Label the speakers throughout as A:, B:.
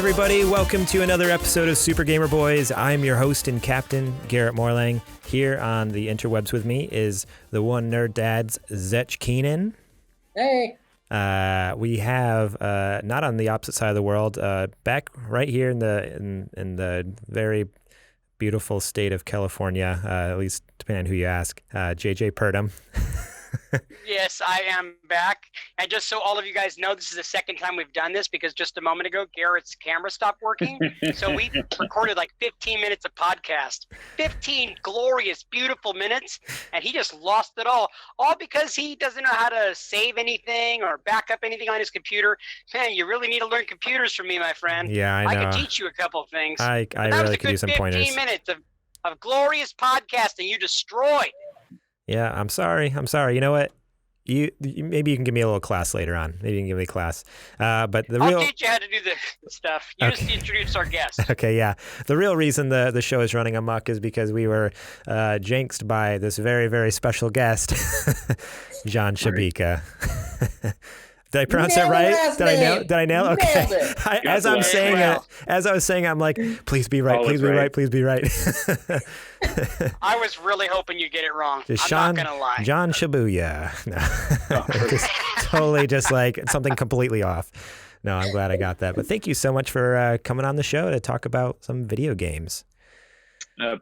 A: everybody. Welcome to another episode of Super Gamer Boys. I'm your host and captain, Garrett Morlang. Here on the interwebs with me is the one nerd dad's Zetch Keenan.
B: Hey.
A: We have not on the opposite side of the world, back right here in the very beautiful state of California, at least depending on who you ask, JJ Purdom.
C: Yes, I am back. And just so all of you guys know, this is the second time we've done this because just a moment ago, Garrett's camera stopped working. So we recorded like 15 minutes of podcast, 15 glorious, beautiful minutes, and he just lost it all because he doesn't know how to save anything or back up anything on his computer. Man, you really need to learn computers from me, my friend.
A: Yeah, I know.
C: I can teach you a couple of things.
A: I really could use some pointers.
C: 15 minutes of glorious podcasting you destroyed.
A: Yeah, I'm sorry. You know what? You maybe you can give me a little class later on. Maybe you can give me a class. But
C: I'll teach you how to do the stuff. You just introduce our guest.
A: Okay, yeah. The real reason the show is running amok is because we were jinxed by this very, very special guest, John Shabika. Did I pronounce that right? Did I nail? Okay. As I was saying, I'm like, please be right. Please be right. Please be right.
C: I was really hoping you'd get it wrong. I'm not gonna lie.
A: John Shibuya. No, totally just like something completely off. No, I'm glad I got that. But thank you so much for coming on the show to talk about some video games.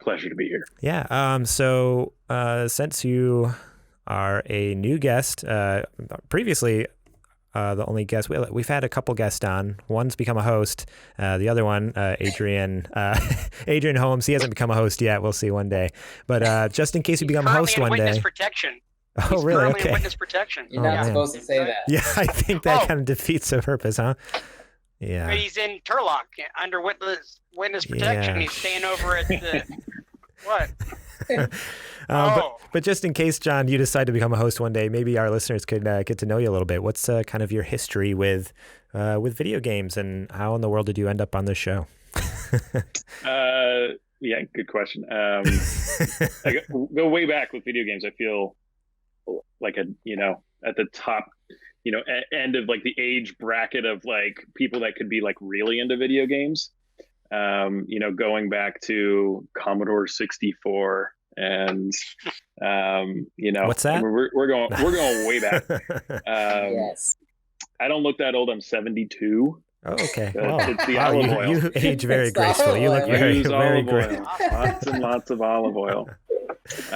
D: Pleasure to be here.
A: Yeah. So since you are a new guest, previously. The only guest we've had a couple guests on. One's become a host. The other one, Adrian Holmes. He hasn't become a host yet. We'll see one day. But just in case you become a host one day.
C: Witness protection.
A: Oh, really?
C: Okay.
A: In
C: witness protection.
B: You're not supposed to say that.
A: Yeah, I think that kind of defeats the purpose, huh? Yeah.
C: But he's in Turlock under witness protection.
A: Yeah.
C: He's staying over at the what?
A: But just in case, John, you decide to become a host one day, maybe our listeners could get to know you a little bit. What's kind of your history with video games, and how in the world did you end up on this show?
D: Yeah, good question. I go way back with video games. I feel like at the top, end of like the age bracket of like people that could be like really into video games. Going back to Commodore 64 and
A: what's that?
D: We're going way back.
B: Yes.
D: I don't look that old. I'm 72.
A: Oh, okay.
D: It's the olive oil.
A: You age very gracefully. You look very, very great.
D: Lots and lots of olive oil.
A: Yes.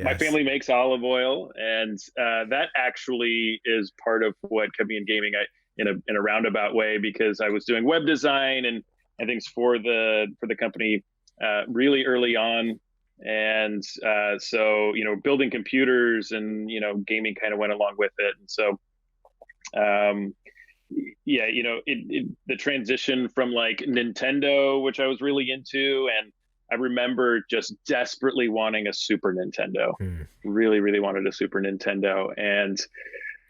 D: My family makes olive oil, and that actually is part of what kept me in gaming in a roundabout way, because I was doing web design and things for the company really early on. And so, building computers and, gaming kind of went along with it. And so, the transition from like Nintendo, which I was really into, and I remember just desperately wanting a Super Nintendo, really, really wanted a Super Nintendo. And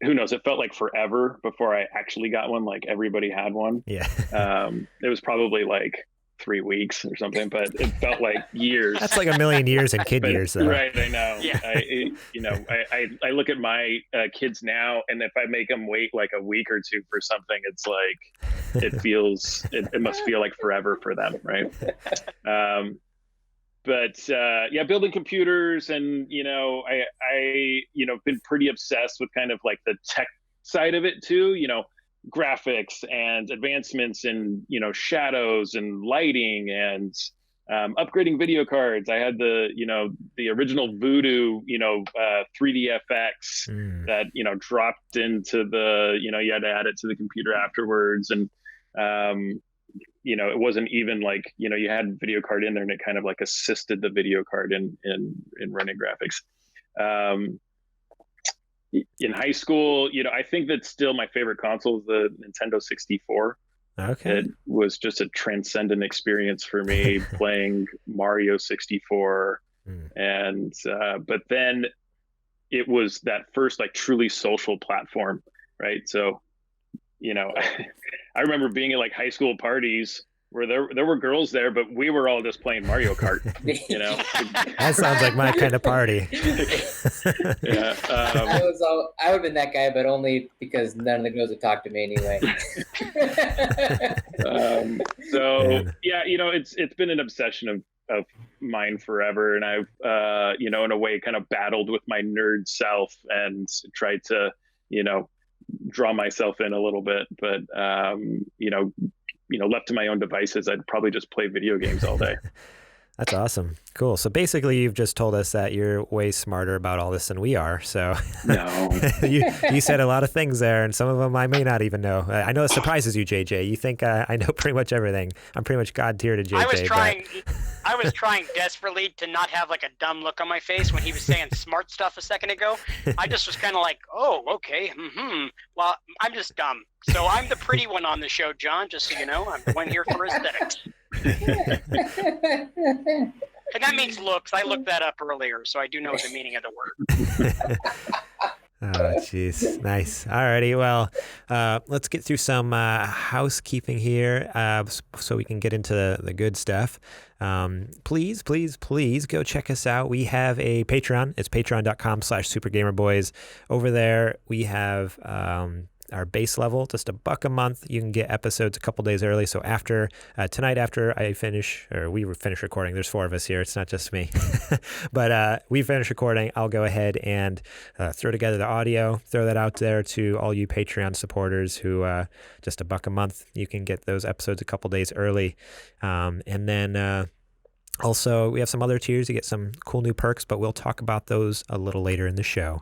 D: who knows, it felt like forever before I actually got one. Like everybody had one.
A: Yeah.
D: It was probably like 3 weeks or something, but it felt like years.
A: That's like a million years in kid years, though.
D: Right, I know.
C: Yeah.
D: I look at my kids now, and if I make them wait like a week or two for something, it's like it must feel like forever for them, right? Building computers, and I been pretty obsessed with kind of like the tech side of it too. Graphics and advancements in shadows and lighting and upgrading video cards. I had the original Voodoo 3DFX that dropped into the you had to add it to the computer afterwards, and it wasn't even like you had video card in there, and it kind of like assisted the video card in running graphics. In high school, I think that still my favorite console is the Nintendo 64.
A: Okay.
D: It was just a transcendent experience for me playing Mario 64. And, but then it was that first like truly social platform, right? So, I remember being at like high school parties where there were girls there, but we were all just playing Mario Kart. You know,
A: That sounds like my kind of party.
D: yeah.
B: I would have been that guy, but only because none of the girls would talk to me anyway.
D: So
A: Man.
D: yeah, you know, it's been an obsession of mine forever, and I've you know, in a way, kind of battled with my nerd self and tried to, you know, draw myself in a little bit, but you know, left to my own devices, I'd probably just play video games all day.
A: That's awesome. Cool. So basically, you've just told us that you're way smarter about all this than we are. So
D: No.
A: you said a lot of things there, and some of them I may not even know. I know it surprises you, JJ. You think I know pretty much everything. I'm pretty much God tier to JJ.
C: I was trying desperately to not have like a dumb look on my face when he was saying smart stuff a second ago. I just was kind of like, oh, okay. Well, I'm just dumb. So I'm the pretty one on the show, John, just so you know. I'm the one here for aesthetics. And that means looks. I looked that up earlier, so I do know the meaning of the word.
A: Oh, jeez. Nice. Alrighty. Well, let's get through some housekeeping here so we can get into the good stuff. Please go check us out. We have a Patreon. It's patreon.com/supergamerboys. Over there, we have our base level, just $1 a month. You can get episodes a couple days early. So after tonight, after I finish, or we finish recording, there's 4 of us here. It's not just me, but we finish recording. I'll go ahead and throw together the audio, throw that out there to all you Patreon supporters who just $1 a month. You can get those episodes a couple days early. And then also, we have some other tiers. You get some cool new perks, but we'll talk about those a little later in the show.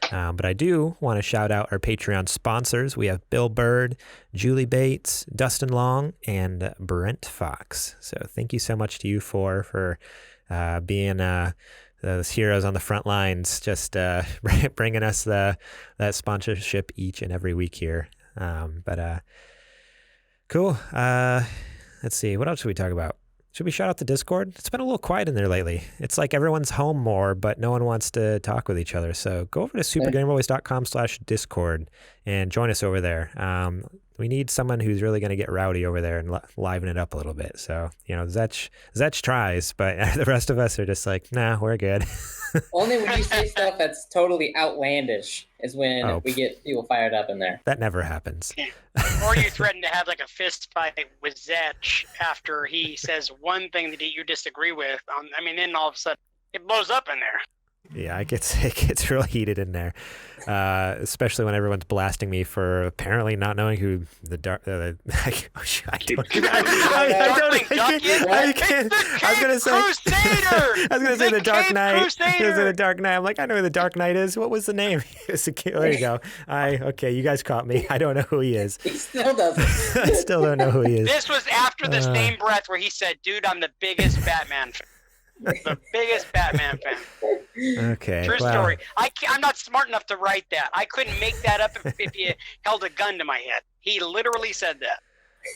A: But I do want to shout out our Patreon sponsors. We have Bill Bird, Julie Bates, Dustin Long, and Brent Fox. So thank you so much to you for being those heroes on the front lines, just bringing us that sponsorship each and every week here. Cool. Let's see. What else should we talk about? Should we shout out the Discord? It's been a little quiet in there lately. It's like everyone's home more, but no one wants to talk with each other. So go over to supergamerboys.com/Discord and join us over there. We need someone who's really going to get rowdy over there and liven it up a little bit. So, you know, Zech tries, but the rest of us are just like, nah, we're good.
B: Only when you say stuff that's totally outlandish is when we get people fired up in there.
A: That never happens.
C: Or you threaten to have like a fist fight with Zech after he says one thing that you disagree with. Then all of a sudden it blows up in there.
A: Yeah, it gets real heated in there, especially when everyone's blasting me for apparently not knowing who the dark. I was gonna say the Dark Knight. The Dark Knight. I'm like, I know who the Dark Knight is. What was the name? There you go. Okay, you guys caught me. I don't know who he is.
B: He still doesn't.
A: I still don't know who he is.
C: This was after the same breath where he said, "Dude, I'm the biggest Batman fan." The biggest Batman fan.
A: Okay.
C: True story. I'm not smart enough to write that. I couldn't make that up if you held a gun to my head. He literally said that.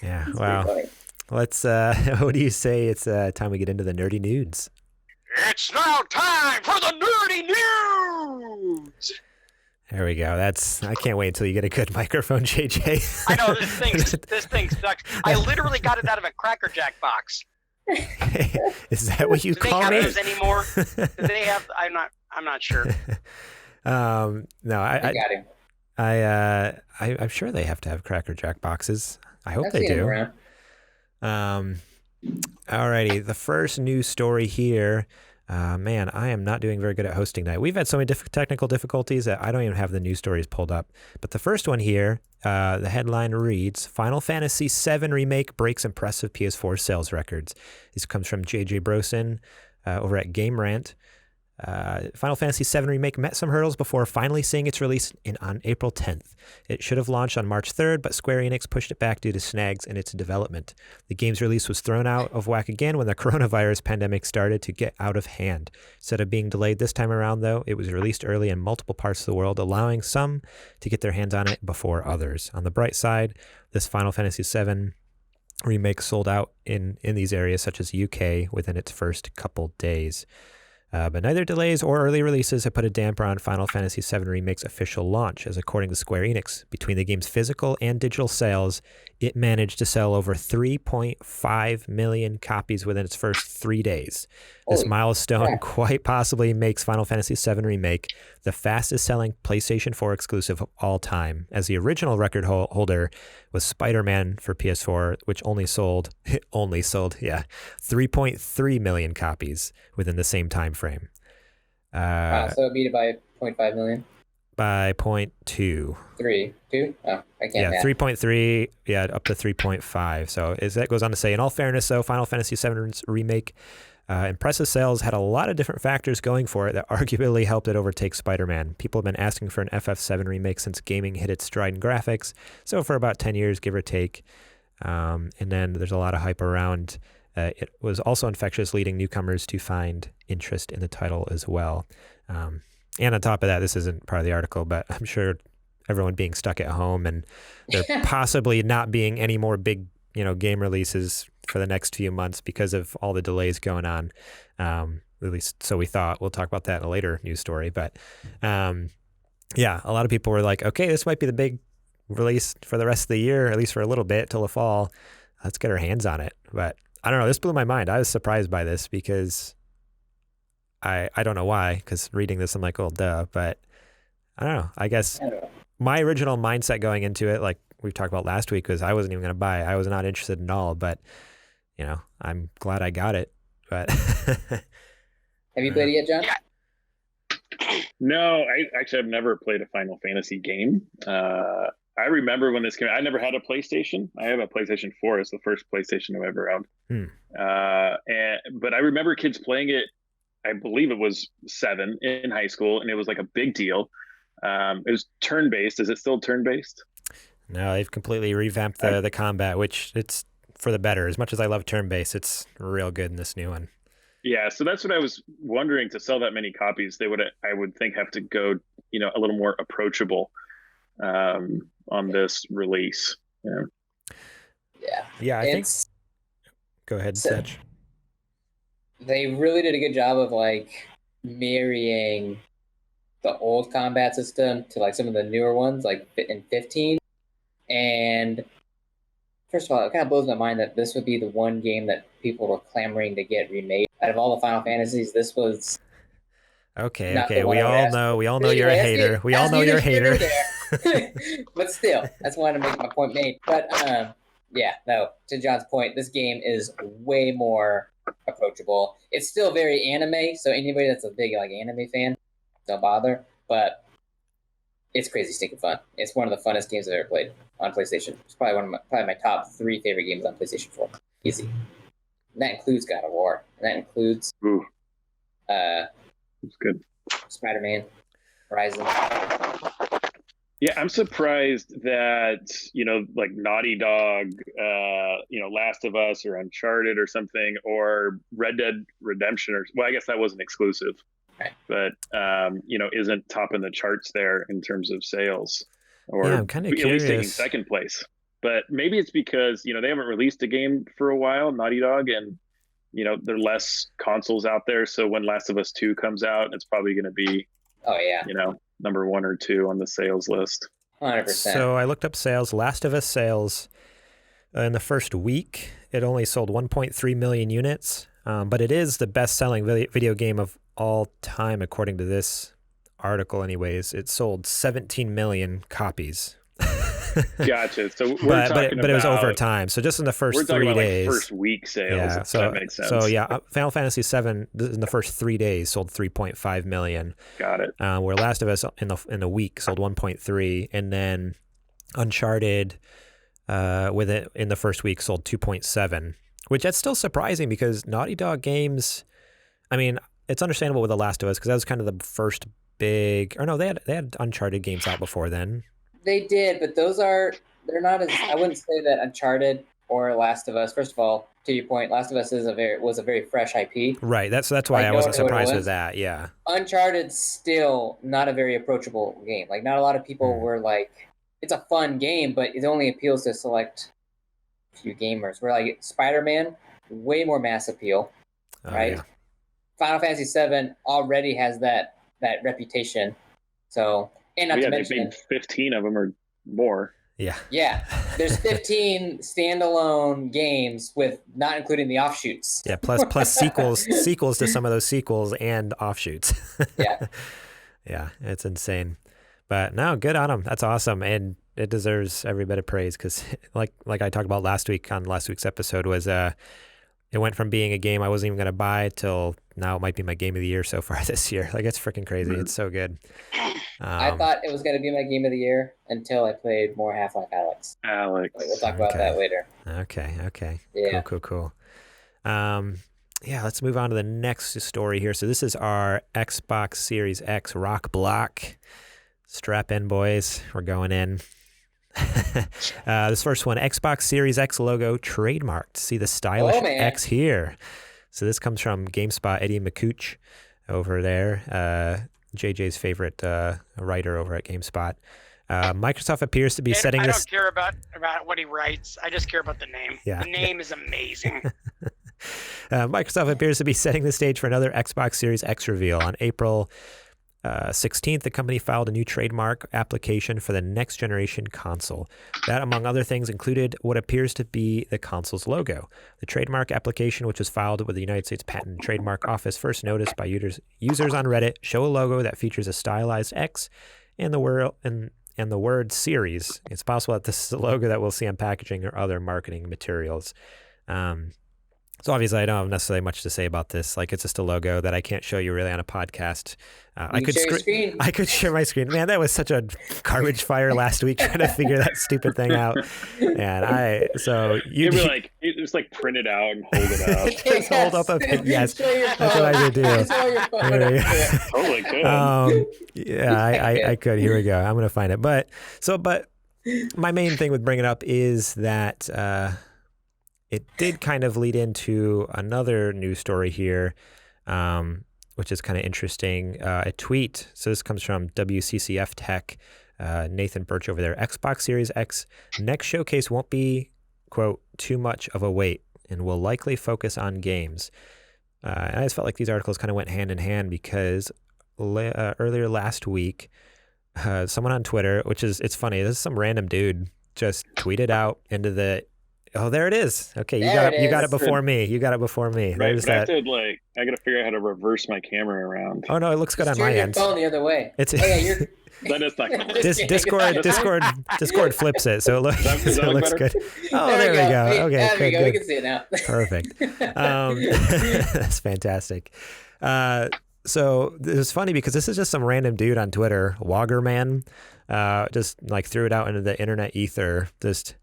A: Yeah. Wow. Let's. What do you say? It's time we get into the nerdy nudes.
C: It's now time for the nerdy news.
A: There we go. I can't wait until you get a good microphone, JJ.
C: I know this thing sucks. I literally got it out of a Cracker Jack box.
A: Is that what you call it?
C: Do they have those anymore? Do they have? I'm not sure.
A: No,
B: I got him.
A: I'm sure they have to have Cracker Jack boxes. I hope they do. Alrighty, the first news story here. Man, I am not doing very good at hosting tonight. We've had so many technical difficulties that I don't even have the news stories pulled up. But the first one here, the headline reads, Final Fantasy VII Remake breaks impressive PS4 sales records. This comes from JJ Brosen over at Game Rant. Final Fantasy VII Remake met some hurdles before finally seeing its release on April 10th. It should have launched on March 3rd, but Square Enix pushed it back due to snags in its development. The game's release was thrown out of whack again when the coronavirus pandemic started to get out of hand. Instead of being delayed this time around, though, it was released early in multiple parts of the world, allowing some to get their hands on it before others. On the bright side, this Final Fantasy VII Remake sold out in these areas, such as UK, within its first couple days. But neither delays or early releases have put a damper on Final Fantasy VII Remake's official launch, as according to Square Enix, between the game's physical and digital sales, it managed to sell over 3.5 million copies within its first 3 days. This milestone quite possibly makes Final Fantasy VII Remake the fastest-selling PlayStation 4 exclusive of all time, as the original record holder was Spider-Man for PS4, which only sold 3.3 million copies within the same time frame.
B: So it beat it by 0.5 million?
A: By 0.2.
B: 2? Oh, I can't math.
A: 3.3, up to 3.5. So as that goes on to say, in all fairness, though, Final Fantasy VII's Remake impressive sales had a lot of different factors going for it that arguably helped it overtake Spider-Man. People have been asking for an FF7 remake since gaming hit its stride in graphics, so for about 10 years, give or take. And then there's a lot of hype around. It was also infectious, leading newcomers to find interest in the title as well. And on top of that, this isn't part of the article, but I'm sure everyone being stuck at home and there possibly not being any more big, game releases for the next few months because of all the delays going on. At least so we thought. We'll talk about that in a later news story. But a lot of people were like, okay, this might be the big release for the rest of the year, at least for a little bit till the fall. Let's get our hands on it. But I don't know. This blew my mind. I was surprised by this because I don't know why, because reading this, I'm like, well, duh. But I don't know. I guess my original mindset going into it, like we talked about last week, was I wasn't even going to buy it. I was not interested at all. But, I'm glad I got it. But
B: have you played it yet, John?
C: Yeah.
D: No, I actually have never played a Final Fantasy game. I remember when this came out. I never had a PlayStation. I have a PlayStation 4. It's the first PlayStation I've ever owned. But I remember kids playing it. I believe it was 7 in high school, and it was like a big deal. It was turn-based. Is it still turn-based?
A: No, they've completely revamped the combat, which it's for the better. As much as I love turn-based, it's real good in this new one. Yeah,
D: so that's what I was wondering. To sell that many copies, they would, I would think, have to go, a little more approachable on this release.
A: Yeah. I think. Go ahead, Setch.
B: They really did a good job of marrying the old combat system to some of the newer ones, like in 15. And first of all, it kind of blows my mind that this would be the one game that people were clamoring to get remade. Out of all the Final Fantasies, this was
A: okay. We all know you're a hater. We all know you're a hater.
B: But still, that's why I wanted to make my point made. But to John's point, this game is way more approachable. It's still very anime, so anybody that's a big anime fan, don't bother. But it's crazy stinking fun. It's one of the funnest games I've ever played on PlayStation. It's probably my top 3 favorite games on PlayStation 4. Easy. And that includes God of War. And that includes
D: it's good.
B: Spider-Man, Horizon.
D: Yeah, I'm surprised that, Naughty Dog, Last of Us or Uncharted or something, or Red Dead Redemption, I guess that wasn't exclusive,
B: right.
D: But, isn't topping the charts there in terms of sales, or
A: I'm kind of
D: at least taking second place. But maybe it's because, they haven't released a game for a while, Naughty Dog, and, there are less consoles out there. So when Last of Us 2 comes out, it's probably going to be, number 1 or 2 on the sales list.
B: 100%.
A: So I looked up sales. Last of Us sales in the first week, it only sold 1.3 million units, but it is the best-selling video game of all time, according to this article. Anyways, it sold 17 million copies.
D: Gotcha. So
A: but it was over time. So just in the first 3 days,
D: first week sales. So that makes sense.
A: So Final Fantasy VII in the first 3 days sold 3.5 million.
D: Got it.
A: Where Last of Us in the week sold 1.3, and then Uncharted with it in the first week sold 2.7, which that's still surprising because Naughty Dog games. I mean, it's understandable with The Last of Us because that was kind of the first big. Or no, they had Uncharted games out before then.
B: They did, but they're not as, I wouldn't say that Uncharted or Last of Us, first of all, to your point, Last of Us was a very fresh IP.
A: Right, that's why I wasn't surprised with that, yeah.
B: Uncharted's still not a very approachable game. Not a lot of people were it's a fun game, but it only appeals to a select few gamers. Where Spider-Man, way more mass appeal, right? Final Fantasy VII already has that reputation. So, and not to
D: They
B: mention,
D: made 15 of them or more.
B: Yeah, there's 15 standalone games with not including the offshoots.
A: Yeah, plus sequels to some of those sequels and offshoots.
B: Yeah.
A: Yeah, it's insane. But no, good on them. That's awesome, and it deserves every bit of praise because, like I talked about last week on last week's episode, was it went from being a game I wasn't even going to buy till now it might be my game of the year so far this year. Like, it's freaking crazy. It's so good.
B: I thought it was going to be my game of the year until I played more Half-Life Alyx. We'll talk about that later.
A: Okay.
B: Yeah.
A: Cool. Yeah, let's move on to the next story here. So this is our Xbox Series X rock block. Strap in, boys. We're going in. This first one, Xbox Series X logo trademarked. See the stylish X here. So this comes from GameSpot, Eddie McCooch over there. JJ's favorite writer over at GameSpot. Microsoft appears to be setting this...
C: I don't care about what he writes. I just care about the name.
A: Yeah.
C: The name is amazing.
A: Microsoft appears to be setting the stage for another Xbox Series X reveal. On April 16th, the company filed a new trademark application for the next generation console. That, among other things, included what appears to be the console's logo. The trademark application, which was filed with the United States Patent and Trademark Office, first noticed by users on Reddit, show a logo that features a stylized X and the word series. It's possible that this is a logo that we'll see on packaging or other marketing materials. So obviously I don't have necessarily much to say about this. Like, it's just a logo that I can't show you really on a podcast. I could share my screen. Man, that was such a garbage fire last week trying to figure that stupid thing out. And you
D: like it was like print it out and hold it up.
A: Just hold up yes. That's what I would do.
D: Totally could.
A: I could. Here we go. I'm gonna find it. But my main thing with bringing it up is that it did kind of lead into another news story here, which is kind of interesting. A tweet. So this comes from WCCF Tech, Nathan Birch over there. Xbox Series X next showcase won't be, quote, too much of a wait and will likely focus on games. And I just felt like these articles kind of went hand in hand because earlier last week, someone on Twitter, it's funny, this is some random dude just tweeted out into the... Oh, there it is. Okay, you got it before me. You got it before me.
D: Right,
A: There's that.
D: I got to figure out how to reverse my camera around.
A: Oh no, it looks good on my end.
B: Turn your phone the other way.
A: You're...
D: That is not cool.
A: Discord flips it, so it looks good. Oh, there we go. Okay,
B: there we go. We can see it now.
A: Perfect. That's fantastic. So it was funny because this is just some random dude on Twitter, Woggerman, just like threw it out into the internet ether. Just,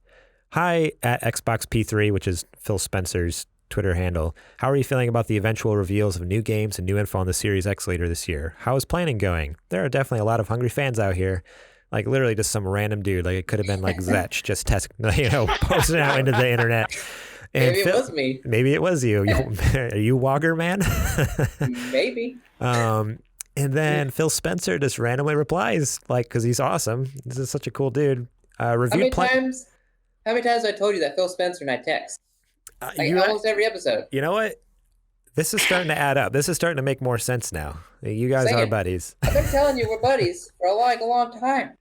A: hi at Xbox P3, which is Phil Spencer's Twitter handle. How are you feeling about the eventual reveals of new games and new info on the Series X later this year? How is planning going? There are definitely a lot of hungry fans out here. Like literally just some random dude. Like it could have been like Zetch just posting out into the internet. And
B: maybe it was me.
A: Maybe it was you. Are you Wogger Man?
B: Maybe.
A: And then Phil Spencer just randomly replies, like, because he's awesome. This is such a cool dude.
B: How many times have I told you that Phil Spencer and I text? Almost every episode.
A: You know what? This is starting to add up. This is starting to make more sense now. You guys are buddies.
B: I've been telling you we're buddies for a long time.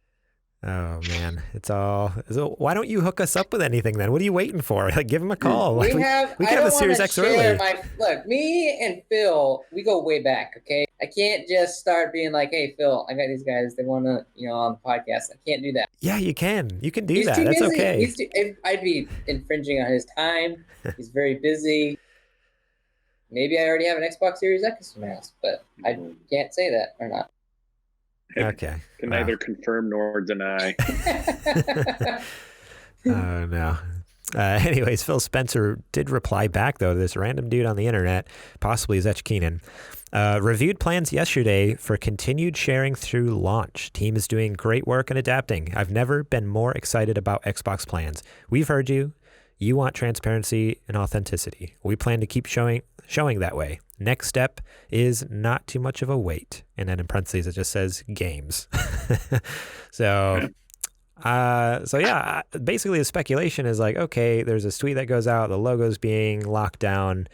A: Oh man, so why don't you hook us up with anything then? What are you waiting for? Like, give him a call.
B: We
A: can have the Series X early.
B: Look, me and Phil, we go way back. Okay, I can't just start being like, "Hey, Phil, I got these guys. They want to, on the podcast." I can't do that.
A: Yeah, you can. You can do
B: He's
A: that.
B: too
A: That's
B: busy.
A: okay.
B: I'd be infringing on his time. He's very busy. Maybe I already have an Xbox Series X in my house, but I can't say that or not.
A: Okay.
D: Can neither confirm nor deny.
A: Oh, no. Anyways, Phil Spencer did reply back, though, to this random dude on the internet, possibly Zetch Keenan. Reviewed plans yesterday for continued sharing through launch. Team is doing great work and adapting. I've never been more excited about Xbox plans. We've heard you. You want transparency and authenticity. We plan to keep showing that way. Next step is not too much of a wait. And then in parentheses, it just says games. So yeah, basically the speculation is like, okay, there's a tweet that goes out, the logo's being locked down.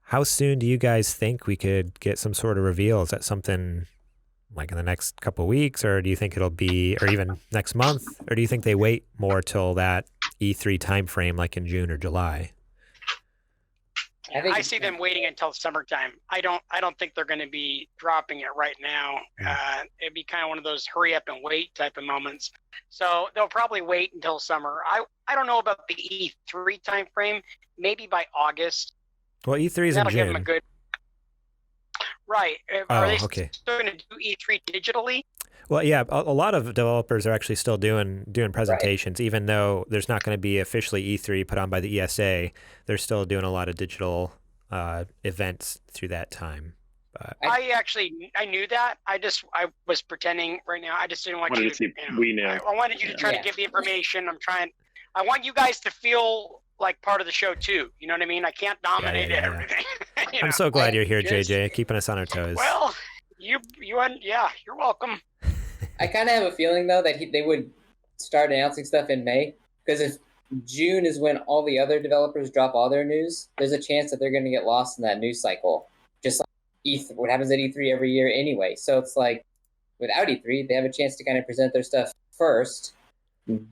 A: How soon do you guys think we could get some sort of reveal? Is that something like in the next couple of weeks, or do you think it'll be, or even next month, or do you think they wait more till that E3 timeframe, like in June or July?
C: I see them waiting until summertime. I don't think they're going to be dropping it right now. It'd be kind of one of those hurry up and wait type of moments. So they'll probably wait until summer. I don't know about the E3 timeframe. Maybe by August.
A: Well, E3 is in
C: That'll give them a
A: June.
C: good. Right. Are they still going to do E3 digitally?
A: Well, yeah, a lot of developers are actually still doing presentations, even though there's not going to be officially E3 put on by the ESA. They're still doing a lot of digital events through that time.
C: I knew that. I was pretending right now. I just didn't want you to.
D: We knew.
C: I wanted you to try to give the information. I want you guys to feel like part of the show too. You know what I mean? I can't dominate everything.
A: I'm so glad you're here, JJ, keeping us on our toes.
C: Well, you're welcome.
B: I kind of have a feeling though that they would start announcing stuff in May, because if June is when all the other developers drop all their news, there's a chance that they're going to get lost in that news cycle, just like what happens at E3 every year anyway. So it's like without E3, they have a chance to kind of present their stuff first,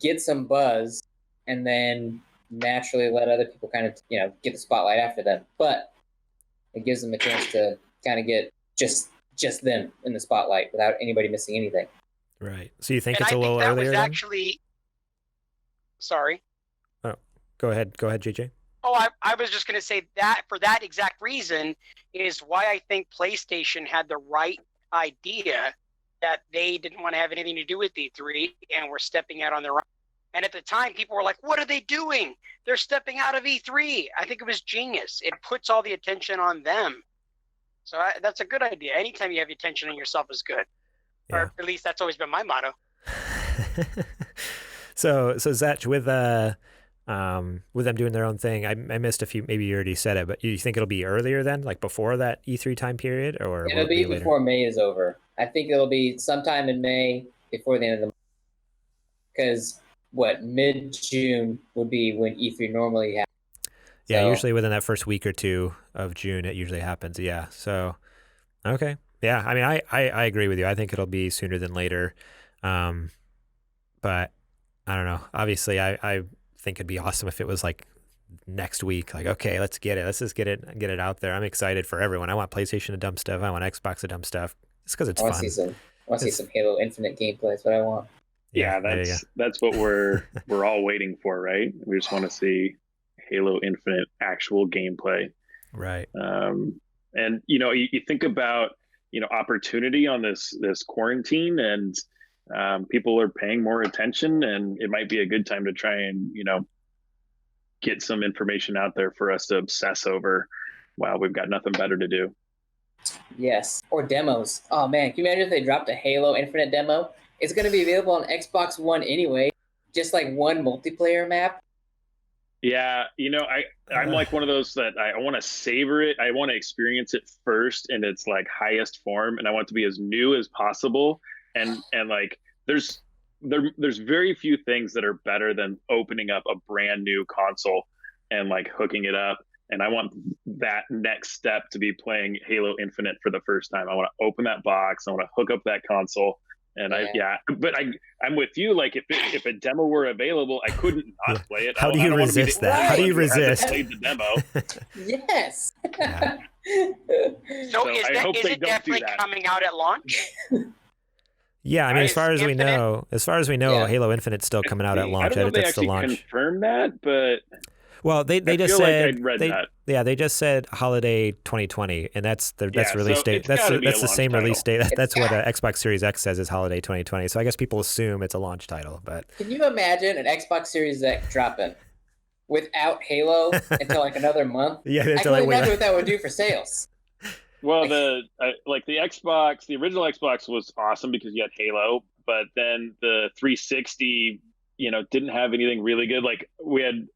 B: get some buzz, and then naturally let other people kind of get the spotlight after them. But it gives them a chance to kind of get just them in the spotlight without anybody missing anything.
A: Right. So you think it's a little earlier?
C: Sorry.
A: Oh, go ahead, JJ.
C: Oh, I was just going to say that for that exact reason is why I think PlayStation had the right idea that they didn't want to have anything to do with E3 and were stepping out on their own. And at the time, people were like, what are they doing? They're stepping out of E3. I think it was genius. It puts all the attention on them. So that's a good idea. Anytime you have attention on yourself is good. Yeah. Or at least that's always been my motto.
A: So Zach, with them doing their own thing, I missed a few, maybe you already said it, but you think it'll be earlier then, like before that E3 time period? Or
B: it'll be before May is over. I think it'll be sometime in May before the end of the month. Because mid-June would be when E3 normally happens.
A: Yeah, so, usually within that first week or two of June, it usually happens. Yeah. So, okay. Yeah. I mean, I agree with you. I think it'll be sooner than later. But I don't know. Obviously, I think it'd be awesome if it was like next week. Like, okay, let's get it. Let's just get it out there. I'm excited for everyone. I want PlayStation to dump stuff. I want Xbox to dump stuff. Just because it's fun.
B: I want to see some Halo Infinite gameplay. That's what I want.
D: Yeah, that's what we're all waiting for, right? We just want to see Halo Infinite actual gameplay.
A: Right.
D: And you think about opportunity on this quarantine, and people are paying more attention, and it might be a good time to try and get some information out there for us to obsess over while we've got nothing better to do.
B: Yes, or demos. Oh man, can you imagine if they dropped a Halo Infinite demo? It's going to be available on Xbox One anyway, just like one multiplayer map.
D: Yeah, I'm like one of those that I want to savor it. I want to experience it first in its like highest form, and I want it to be as new as possible. And like there's very few things that are better than opening up a brand new console and like hooking it up. And I want that next step to be playing Halo Infinite for the first time. I want to open that box. I want to hook up that console. And but I'm with you. Like if a demo were available, I couldn't not play it.
A: How do you resist that? How do you resist?
D: Played the demo.
B: Yes.
C: Yeah. So is it definitely coming out at launch?
A: Yeah, I mean, as far as we know, Halo Infinite's still coming out at launch.
D: I don't know if they actually confirmed that, but.
A: Well, they just said
D: that.
A: Yeah, they just said holiday 2020, and that's the release date. That's the same release date. That's what Xbox Series X says is holiday 2020. So I guess people assume it's a launch title. But
B: can you imagine an Xbox Series X dropping without Halo until like another month?
A: Yeah,
B: I can imagine what that would do for sales.
D: Well, the original Xbox was awesome because you had Halo, but then the 360. Didn't have anything really good. Like we had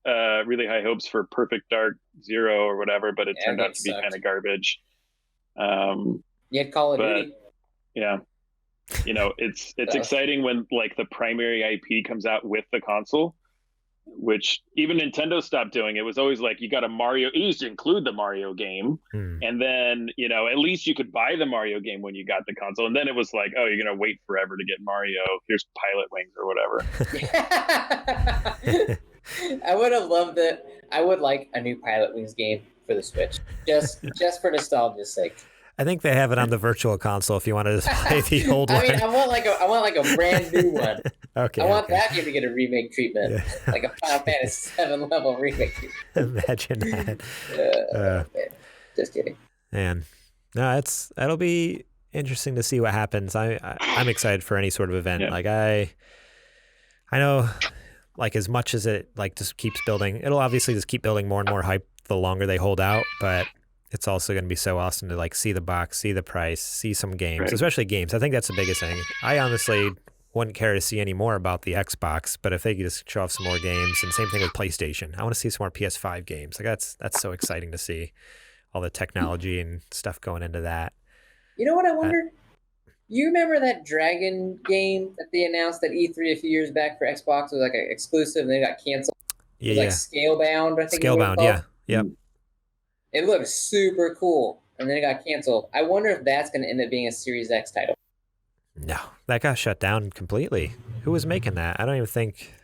D: really high hopes for Perfect Dark Zero or whatever, but it turned out to be kind of garbage.
B: You had Call of Duty.
D: Yeah. It's exciting when like the primary IP comes out with the console. which even Nintendo stopped doing. It was always like you got a Mario. It used to include the Mario game, and then at least you could buy the Mario game when you got the console. And then it was like, oh, you're gonna wait forever to get Mario. Here's Pilot Wings or whatever.
B: I would have loved it. I would like a new Pilot Wings game for the Switch, just for nostalgia's sake.
A: I think they have it on the Virtual Console if you wanted to play the old one.
B: I mean, I want like a brand new one.
A: Okay.
B: I want that game to get a remake treatment, like a Final Fantasy 7 level remake treatment.
A: Imagine that.
B: Just kidding.
A: Man, no, that'll be interesting to see what happens. I'm excited for any sort of event.
D: Yeah.
A: Like I know, like as much as it like just keeps building, it'll obviously just keep building more and more hype the longer they hold out, but it's also going to be so awesome to like see the box, see the price, see some games,
D: right.
A: Especially games. I think that's the biggest thing. I honestly wouldn't care to see any more about the Xbox, but if they could just show off some more games, and same thing with PlayStation. I want to see some more PS5 games. Like that's so exciting to see all the technology and stuff going into that.
B: You know what I wonder? You remember that Dragon game that they announced at E3 a few years back for Xbox? It was like an exclusive, and then it got canceled.
A: Yeah,
B: it was like Scalebound, I think.
A: Scalebound, yeah. Yep.
B: It looked super cool, and then it got canceled. I wonder if that's going to end up being a Series X title.
A: No, that got shut down completely. Who was making that? I don't even think.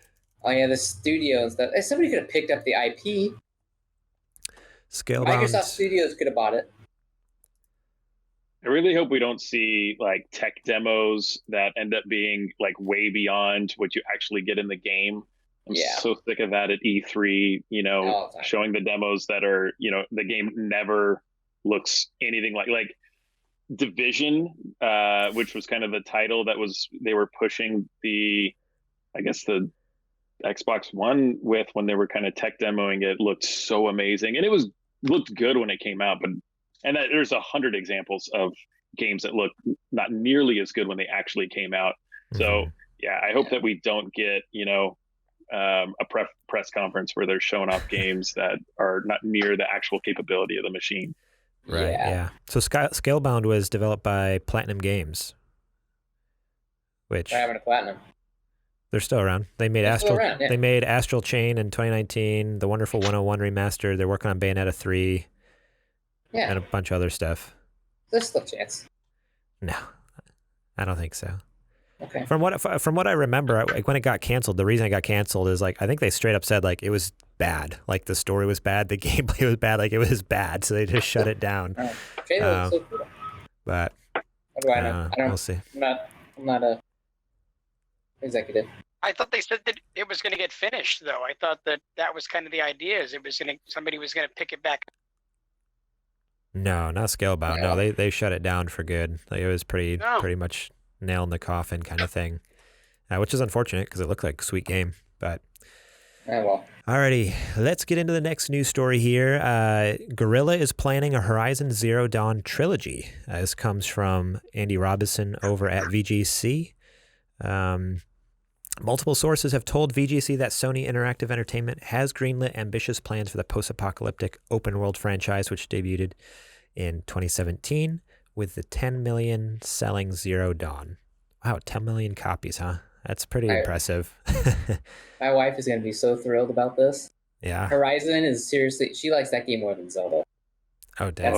B: Oh yeah, the studio and stuff. Somebody could have picked up the IP.
A: Scalebound.
B: Microsoft Studios could have bought it.
D: I really hope we don't see like tech demos that end up being like way beyond what you actually get in the game. I'm so sick of that at E3, showing the demos that are, the game never looks anything like Division, which was kind of the title that they were pushing the Xbox One with when they were kind of tech demoing it, looked so amazing. And looked good when it came out, there's 100 examples of games that look not nearly as good when they actually came out. Mm-hmm. So yeah, I hope that we don't get, a press conference where they're showing off games that are not near the actual capability of the machine.
A: Right. Yeah. So Scalebound was developed by Platinum Games, which
B: they're having a Platinum.
A: They're still around. They made They made Astral Chain in 2019. The Wonderful 101 remaster. They're working on Bayonetta 3. Yeah. And a bunch of other stuff.
B: There's still a chance.
A: No, I don't think so.
B: Okay.
A: From what I remember, like when it got canceled, the reason it got canceled is like I think they straight up said like it was bad, like the story was bad, the gameplay was bad, like it was bad, so they just shut it down.
B: So cool.
A: But
B: how do I know?
A: We'll see.
B: I'm not a executive.
C: I thought they said that it was going to get finished, though. I thought that was kind of the idea, is somebody was going to pick it back.
A: No, not Scalebound. No, they shut it down for good. Like it was pretty much nail in the coffin kind of thing, which is unfortunate because it looked like a sweet game. But alrighty, let's get into the next news story here. Guerrilla is planning a Horizon Zero Dawn trilogy. This comes from Andy Robinson over at VGC. Multiple sources have told VGC that Sony Interactive Entertainment has greenlit ambitious plans for the post-apocalyptic open-world franchise, which debuted in 2017 with the 10 million selling Zero Dawn. Wow, 10 million copies, huh? That's pretty impressive.
B: My wife is going to be so thrilled about this.
A: Yeah.
B: Horizon is seriously, she likes that game more than Zelda.
A: Oh, damn.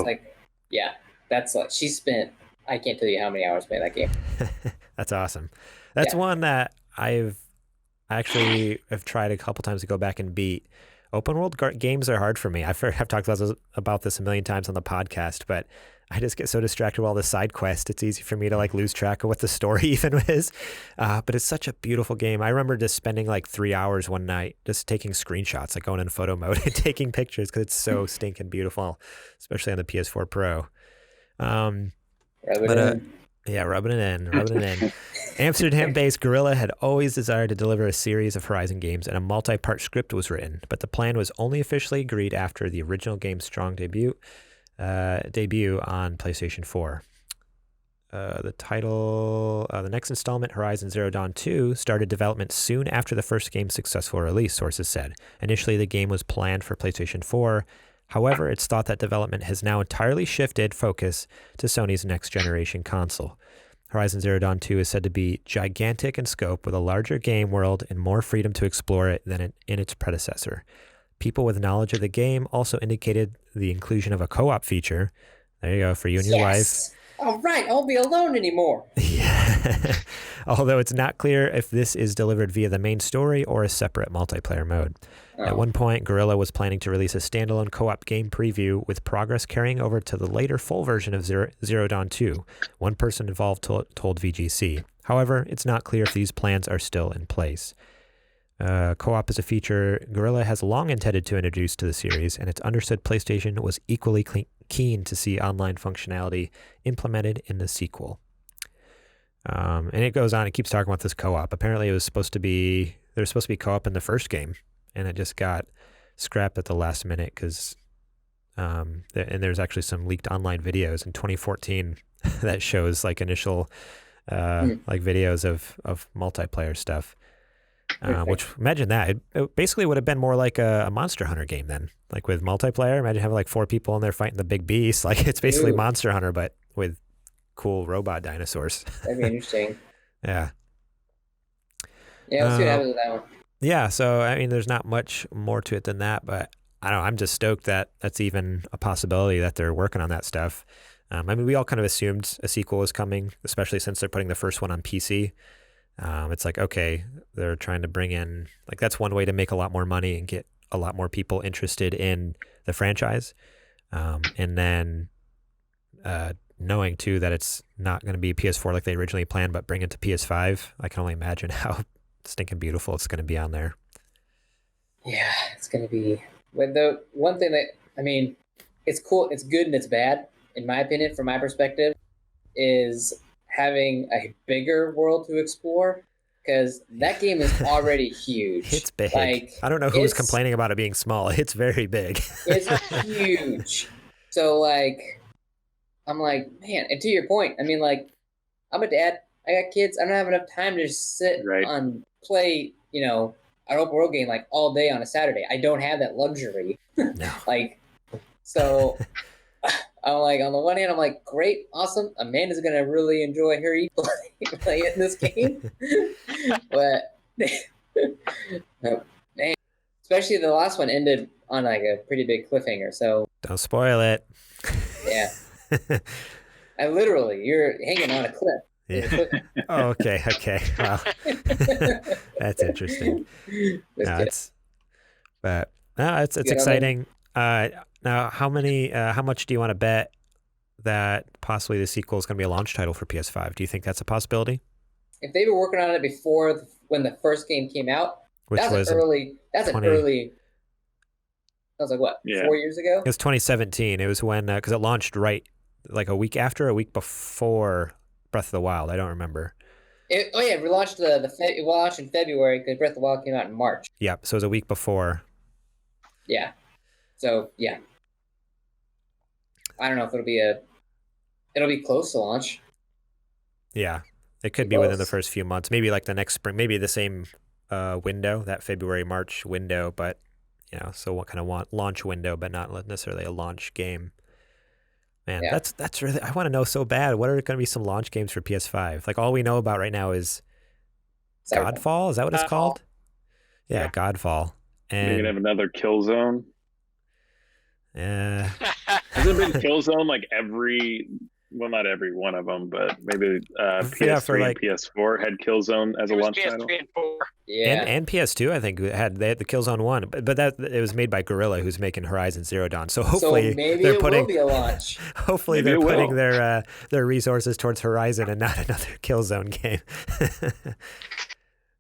B: That's like, she spent, I can't tell you how many hours playing that game.
A: That's awesome. That's one that I've tried a couple times to go back and beat. Open world games are hard for me. I've talked about this a million times on the podcast, but I just get so distracted with all the side quests. It's easy for me to like lose track of what the story even is. But it's such a beautiful game. I remember just spending like 3 hours one night just taking screenshots, like going in photo mode and taking pictures because it's so stinking beautiful, especially on the PS4 Pro. Rubbing it in. Amsterdam-based Guerrilla had always desired to deliver a series of Horizon games, and a multi-part script was written, but the plan was only officially agreed after the original game's strong debut on PlayStation 4. The next installment, Horizon Zero Dawn 2, started development soon after the first game's successful release, sources said. Initially, the game was planned for PlayStation 4. However, it's thought that development has now entirely shifted focus to Sony's next-generation console. Horizon Zero Dawn 2 is said to be gigantic in scope with a larger game world and more freedom to explore it than in its predecessor. People with knowledge of the game also indicated the inclusion of a co-op feature. There you go, for you and your wife.
B: All right, I won't be alone anymore.
A: Yeah. Although it's not clear if this is delivered via the main story or a separate multiplayer mode. At one point, Guerrilla was planning to release a standalone co-op game preview with progress carrying over to the later full version of Zero Dawn 2. One person involved told VGC. However, it's not clear if these plans are still in place. Co-op is a feature Guerrilla has long intended to introduce to the series, and it's understood PlayStation was equally keen to see online functionality implemented in the sequel. And it goes on, it keeps talking about this co-op. Apparently there was supposed to be co-op in the first game, and it just got scrapped at the last minute because and there's actually some leaked online videos in 2014 that shows like initial like videos of multiplayer stuff. Which, imagine that. It basically would have been more like a Monster Hunter game then. Like with multiplayer, imagine having like 4 people in there fighting the big beast. Like it's basically Monster Hunter, but with cool robot dinosaurs.
B: That'd be interesting.
A: Yeah.
B: Yeah, let's see what happens with that one.
A: Yeah, so I mean, there's not much more to it than that, but I don't know. I'm just stoked that that's even a possibility that they're working on that stuff. I mean, we all kind of assumed a sequel was coming, especially since they're putting the first one on PC. It's like, okay, they're trying to bring in, like, that's one way to make a lot more money and get a lot more people interested in the franchise. And then knowing, too, that it's not going to be PS4 like they originally planned, but bring it to PS5, I can only imagine how stinking beautiful it's going to be on there.
B: Yeah, it's going to be... But the one thing that, I mean, it's cool, it's good and it's bad, in my opinion, from my perspective, is having a bigger world to explore, because that game is already huge.
A: It's big.
B: Like,
A: I don't know who's complaining about it being small. It's very big.
B: It's huge. So, like, I'm like, man, and to your point, I mean, like, I'm a dad, I got kids, I don't have enough time to just sit on, play, you know, an open world game, like, all day on a Saturday. I don't have that luxury.
A: No.
B: Like, so... I'm like, on the one hand, I'm like, great, awesome. Amanda's gonna really enjoy her playing this game, but man, especially the last one ended on like a pretty big cliffhanger. So
A: don't spoil it.
B: Yeah, you're hanging on a cliff.
A: Yeah. Oh, okay. Wow, that's interesting. It's exciting. Now, how much do you want to bet that possibly the sequel is going to be a launch title for PS5? Do you think that's a possibility?
B: If they were working on it before when the first game came out, that was like what, 4 years ago?
A: It was 2017. It was when because it launched right like a week before Breath of the Wild. I don't remember.
B: It launched it launched in February because Breath of the Wild came out in March.
A: Yep. So it was a week before.
B: Yeah. So yeah, I don't know if it'll be close to launch.
A: Yeah, it could be within the first few months, maybe like the next spring, maybe the same window, that February-March window, but you know, so what kind of launch window, but not necessarily a launch game. Man, yeah. That's really, I want to know so bad. What are going to be some launch games for PS5? Like all we know about right now is Godfall. Is that what it's called? Yeah, Godfall. And
D: you're gonna have another Killzone.
A: Yeah.
D: Hasn't it been Killzone like not every one of them, but maybe PS3 and PS4 had Killzone as a launch title.
C: PS3 and 4.
A: Yeah. And PS2, I think, they had the Killzone 1, but that it was made by Guerrilla, who's making Horizon Zero Dawn. So hopefully
B: will be a launch.
A: Hopefully they're putting their resources towards Horizon and not another Killzone game.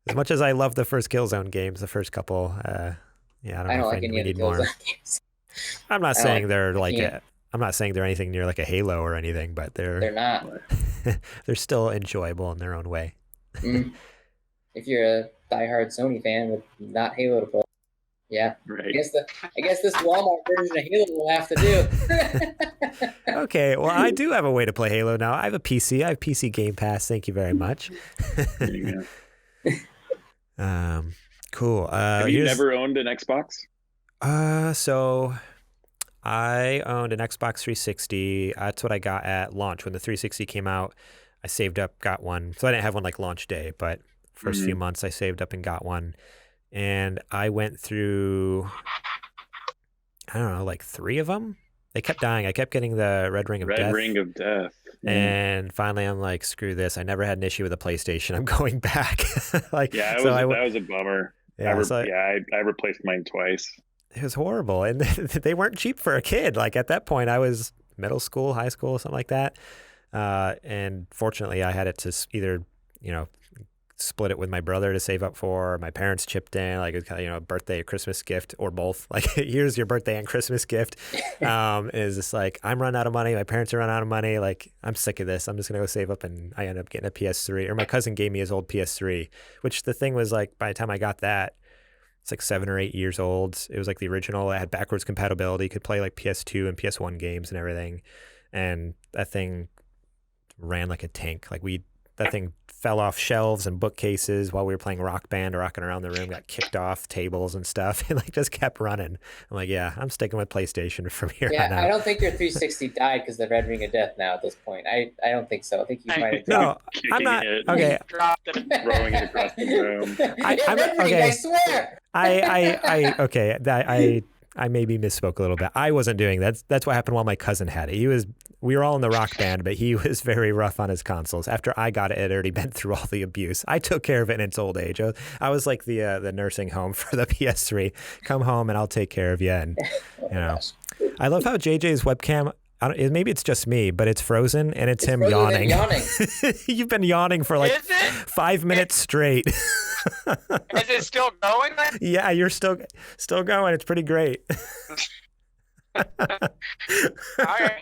A: As much as I love the first Killzone games, the first couple, I don't know if we need more. Games. I'm not saying they're like I'm not saying they're anything near like a Halo or anything, but they're
B: not.
A: They're still enjoyable in their own way.
B: If you're a diehard Sony fan with not Halo to play, yeah, right. I guess this Walmart version of Halo will have to do.
A: Okay, well, I do have a way to play Halo now. I have a PC. I have PC Game Pass. Thank you very much.
D: There you go.
A: Cool.
D: Have you never owned an Xbox?
A: So I owned an Xbox 360. That's what I got at launch when the 360 came out. I saved up, got one. So I didn't have one like launch day, but first few months I saved up and got one. And I went through, I don't know, like 3 of them. They kept dying. I kept getting the Red Ring of Death.
D: Red Ring of Death.
A: And finally, I'm like, screw this. I never had an issue with a PlayStation. I'm going back. Like,
D: yeah,
A: so
D: that was a bummer.
A: Yeah,
D: I replaced mine twice.
A: It was horrible, and they weren't cheap for a kid. Like at that point, I was middle school, high school, something like that. And fortunately, I had it to either, split it with my brother to save up for, or my parents chipped in, like, a birthday, a Christmas gift, or both. Like, here's your birthday and Christmas gift. Is just like, I'm running out of money. My parents are running out of money. Like, I'm sick of this. I'm just going to go save up. And I ended up getting a PS3, or my cousin gave me his old PS3, which the thing was like, by the time I got that, it's like 7 or 8 years old. It was like the original. It had backwards compatibility, could play like PS2 and PS1 games and everything. And that thing ran like a tank. Like that thing fell off shelves and bookcases while we were playing Rock Band, rocking around the room, got kicked off tables and stuff, and like just kept running. I'm like, yeah, I'm sticking with PlayStation from here on out.
B: I don't think your 360 died because of the Red Ring of Death now at this point. I don't think so. I think you might have
A: No, I'm not. Okay.
D: Throwing it across the room.
B: I swear.
A: I maybe misspoke a little bit. I wasn't doing that. That's what happened while my cousin had it. We were all in the Rock Band, but he was very rough on his consoles. After I got it, it had already been through all the abuse. I took care of it in its old age. I was like the nursing home for the PS3. Come home and I'll take care of you. And I love how JJ's webcam. Maybe it's just me, but it's frozen and it's him yawning. You've been yawning for like 5 minutes straight.
C: Is it still going?
A: Yeah, you're still going. It's pretty great.
C: All right,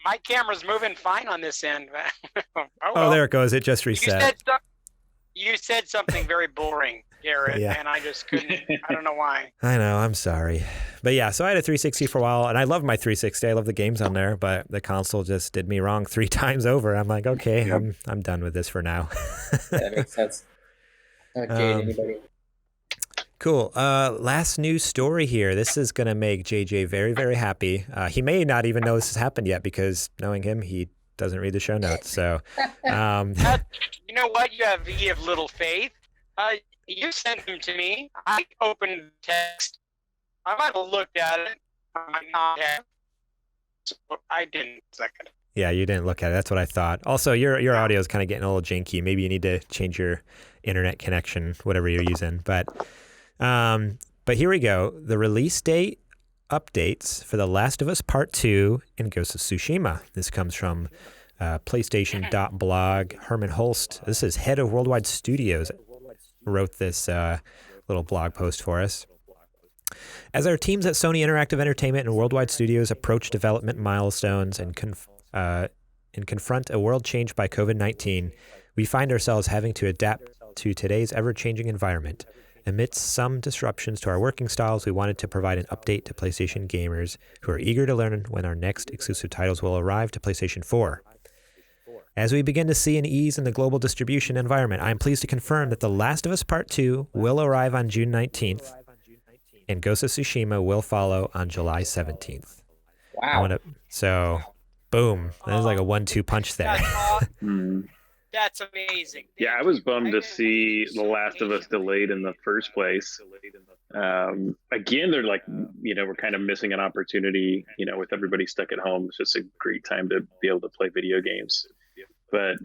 C: my camera's moving fine on this end.
A: Oh, there it goes. It just reset.
C: You said something very boring, Garrett, and I just couldn't. I don't know why.
A: I know. I'm sorry. But yeah, so I had a 360 for a while, and I love my 360. I love the games on there, but the console just did me wrong 3 times over. I'm like, okay, I'm done with this for now.
B: That makes sense. Anybody?
A: Cool. Last news story here. This is going to make JJ very, very happy. He may not even know this has happened yet because knowing him, he doesn't read the show notes. So,
C: you know what? You have little faith. You sent them to me. I opened the text. I might have looked at it. I might not have. So I didn't. Second.
A: Yeah, you didn't look at it. That's what I thought. Also, your audio is kind of getting a little janky. Maybe you need to change your internet connection, whatever you're using. But here we go. The release date updates for The Last of Us Part 2 and Ghost of Tsushima. This comes from PlayStation.blog. Herman Holst, this is head of Worldwide Studios, wrote this little blog post for us. As our teams at Sony Interactive Entertainment and Worldwide Studios approach development milestones and confront a world changed by COVID-19, we find ourselves having to adapt to today's ever-changing environment. Amidst some disruptions to our working styles, we wanted to provide an update to PlayStation gamers who are eager to learn when our next exclusive titles will arrive to PlayStation 4. As we begin to see an ease in the global distribution environment, I am pleased to confirm that The Last of Us Part 2 will arrive on June 19th, and Ghost of Tsushima will follow on July 17th.
B: Wow.
A: So, boom. That was like a 1-2 punch there.
C: That's amazing.
D: Yeah, I was bummed to see The Last of Us delayed in the first place. Again, they're like, we're kind of missing an opportunity, with everybody stuck at home. It's just a great time to be able to play video games. But,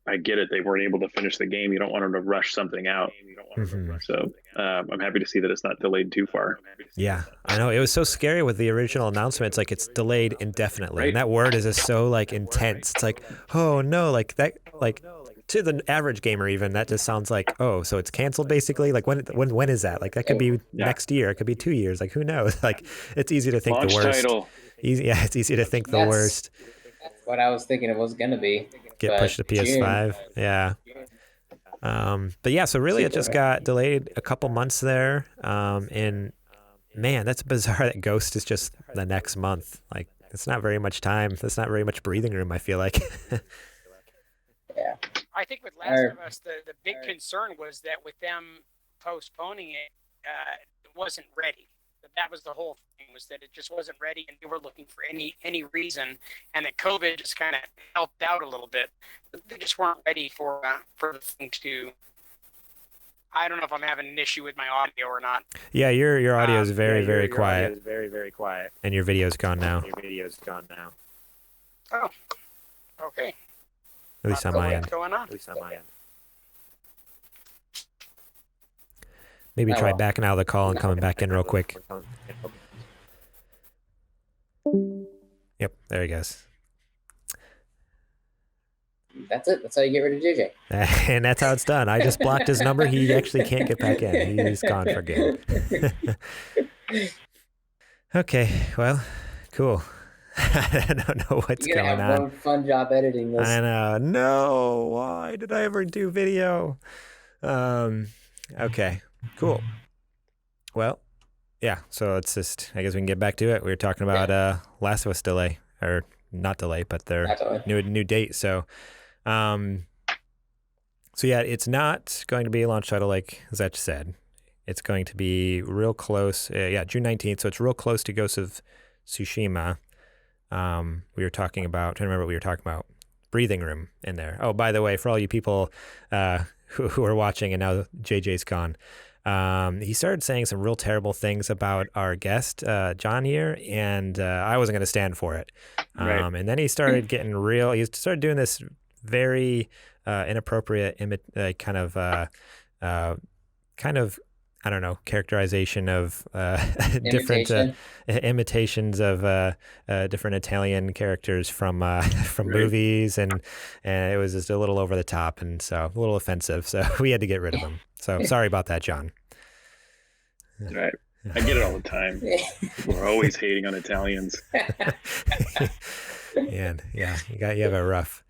D: I get it. They weren't able to finish the game. You don't want them to rush something out. So I'm happy to see that it's not delayed too far.
A: Yeah, I know. It was so scary with the original announcement. It's like it's delayed indefinitely. Right. And that word is just so like intense. It's like, oh no, like that, like to the average gamer even, that just sounds like, oh, so it's canceled basically? Like when is that? Like that could be next year. It could be 2 years. Like who knows? Like it's easy to think
D: Launch
A: the worst.
D: Title.
A: It's easy to think the worst.
B: That's what I was thinking it was going to be.
A: Get pushed to PS5. June. Yeah. But yeah, so really it just got delayed a couple months there. And man, that's bizarre that Ghost is just the next month. Like it's not very much time. That's not very much breathing room, I feel like.
B: Yeah.
C: I think with Last of Us, the big concern was that with them postponing it, it wasn't ready. that was the whole thing, was that it just wasn't ready, and they were looking for any reason, and that COVID just kind of helped out a little bit. But they just weren't ready for the thing to. I don't know if I'm having an issue with my audio or not.
A: Yeah, your audio is very quiet.
E: Audio is very quiet.
A: And your video's gone now.
C: Oh, okay.
A: At least on my end.
C: What's going on?
A: Maybe try backing out of the call and coming back in real quick. Yep, there he goes.
B: That's it. That's how you get rid of JJ.
A: And that's how it's done. I just blocked his number. He actually can't get back in. He's gone for good. Okay, well, cool. I don't know what's
B: You're
A: going
B: gonna have
A: on.
B: one fun job editing this.
A: I know. No, why did I ever do video? Okay, cool. Well, yeah, so it's just, I guess we can get back to it. We were talking about Last of Us delay, or not delay, but their new date. So yeah, it's not going to be a launch title like Zech said. It's going to be real close. June 19th. So it's real close to Ghost of Tsushima. We were talking about, trying to remember what we were talking about. Breathing room in there. Oh, by the way, for all you people who are watching and now JJ's gone, he started saying some real terrible things about our guest, John here, and I wasn't going to stand for it.
D: Right.
A: And then he started getting real. He started doing this very inappropriate kind of I don't know, characterization of different imitations of different Italian characters from movies, and it was just a little over the top, and so a little offensive. So we had to get rid of him. So sorry about that, John.
D: Right. I get it all the time. We're always hating on Italians.
A: And yeah, you have it rough.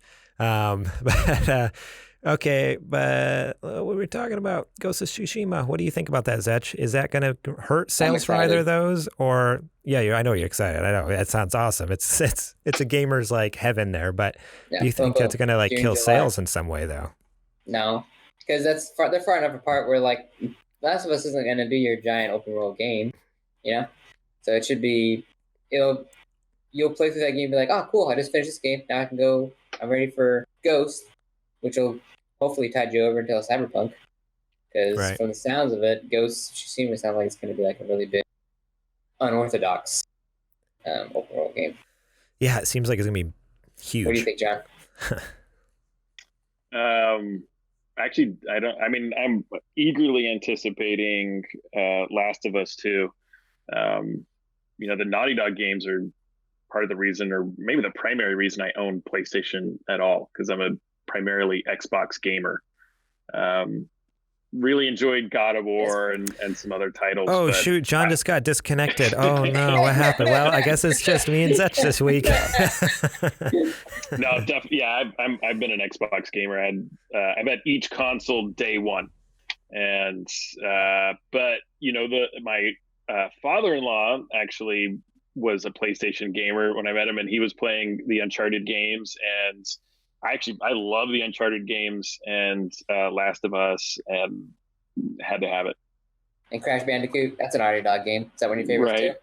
A: Okay, but we were talking about Ghost of Tsushima. What do you think about that, Zech? Is that going to hurt sales for either of those? Or I know you're excited. I know that sounds awesome. It's a gamer's like heaven there. But do you think that's going to like kill sales in some way though?
B: No, because they're far enough apart where like Last of Us isn't going to be your giant open world game, So it should be. You'll play through that game and be like, oh, cool, I just finished this game. Now I can go. I'm ready for Ghost, which will hopefully tide you over until Cyberpunk. Because from the sounds of it, Ghost seems to sound like it's going to be like a really big, unorthodox open world game.
A: Yeah, it seems like it's going to be huge.
B: What do you think, John?
D: Actually, I'm eagerly anticipating Last of Us 2. The Naughty Dog games are part of the reason, or maybe the primary reason I own PlayStation at all, because I'm a primarily Xbox gamer. Really enjoyed God of War and some other titles.
A: Oh, shoot, John just got disconnected. Oh, no, what happened? Well, I guess it's just me and Zech this week.
D: No, definitely. Yeah, I've been an Xbox gamer. I've had each console day one. And, but, my father-in-law actually was a PlayStation gamer when I met him, and he was playing the Uncharted games, and I love the Uncharted games and Last of Us, and had to have it.
B: And Crash Bandicoot, that's an Naughty Dog game. Is that one of your favorites too?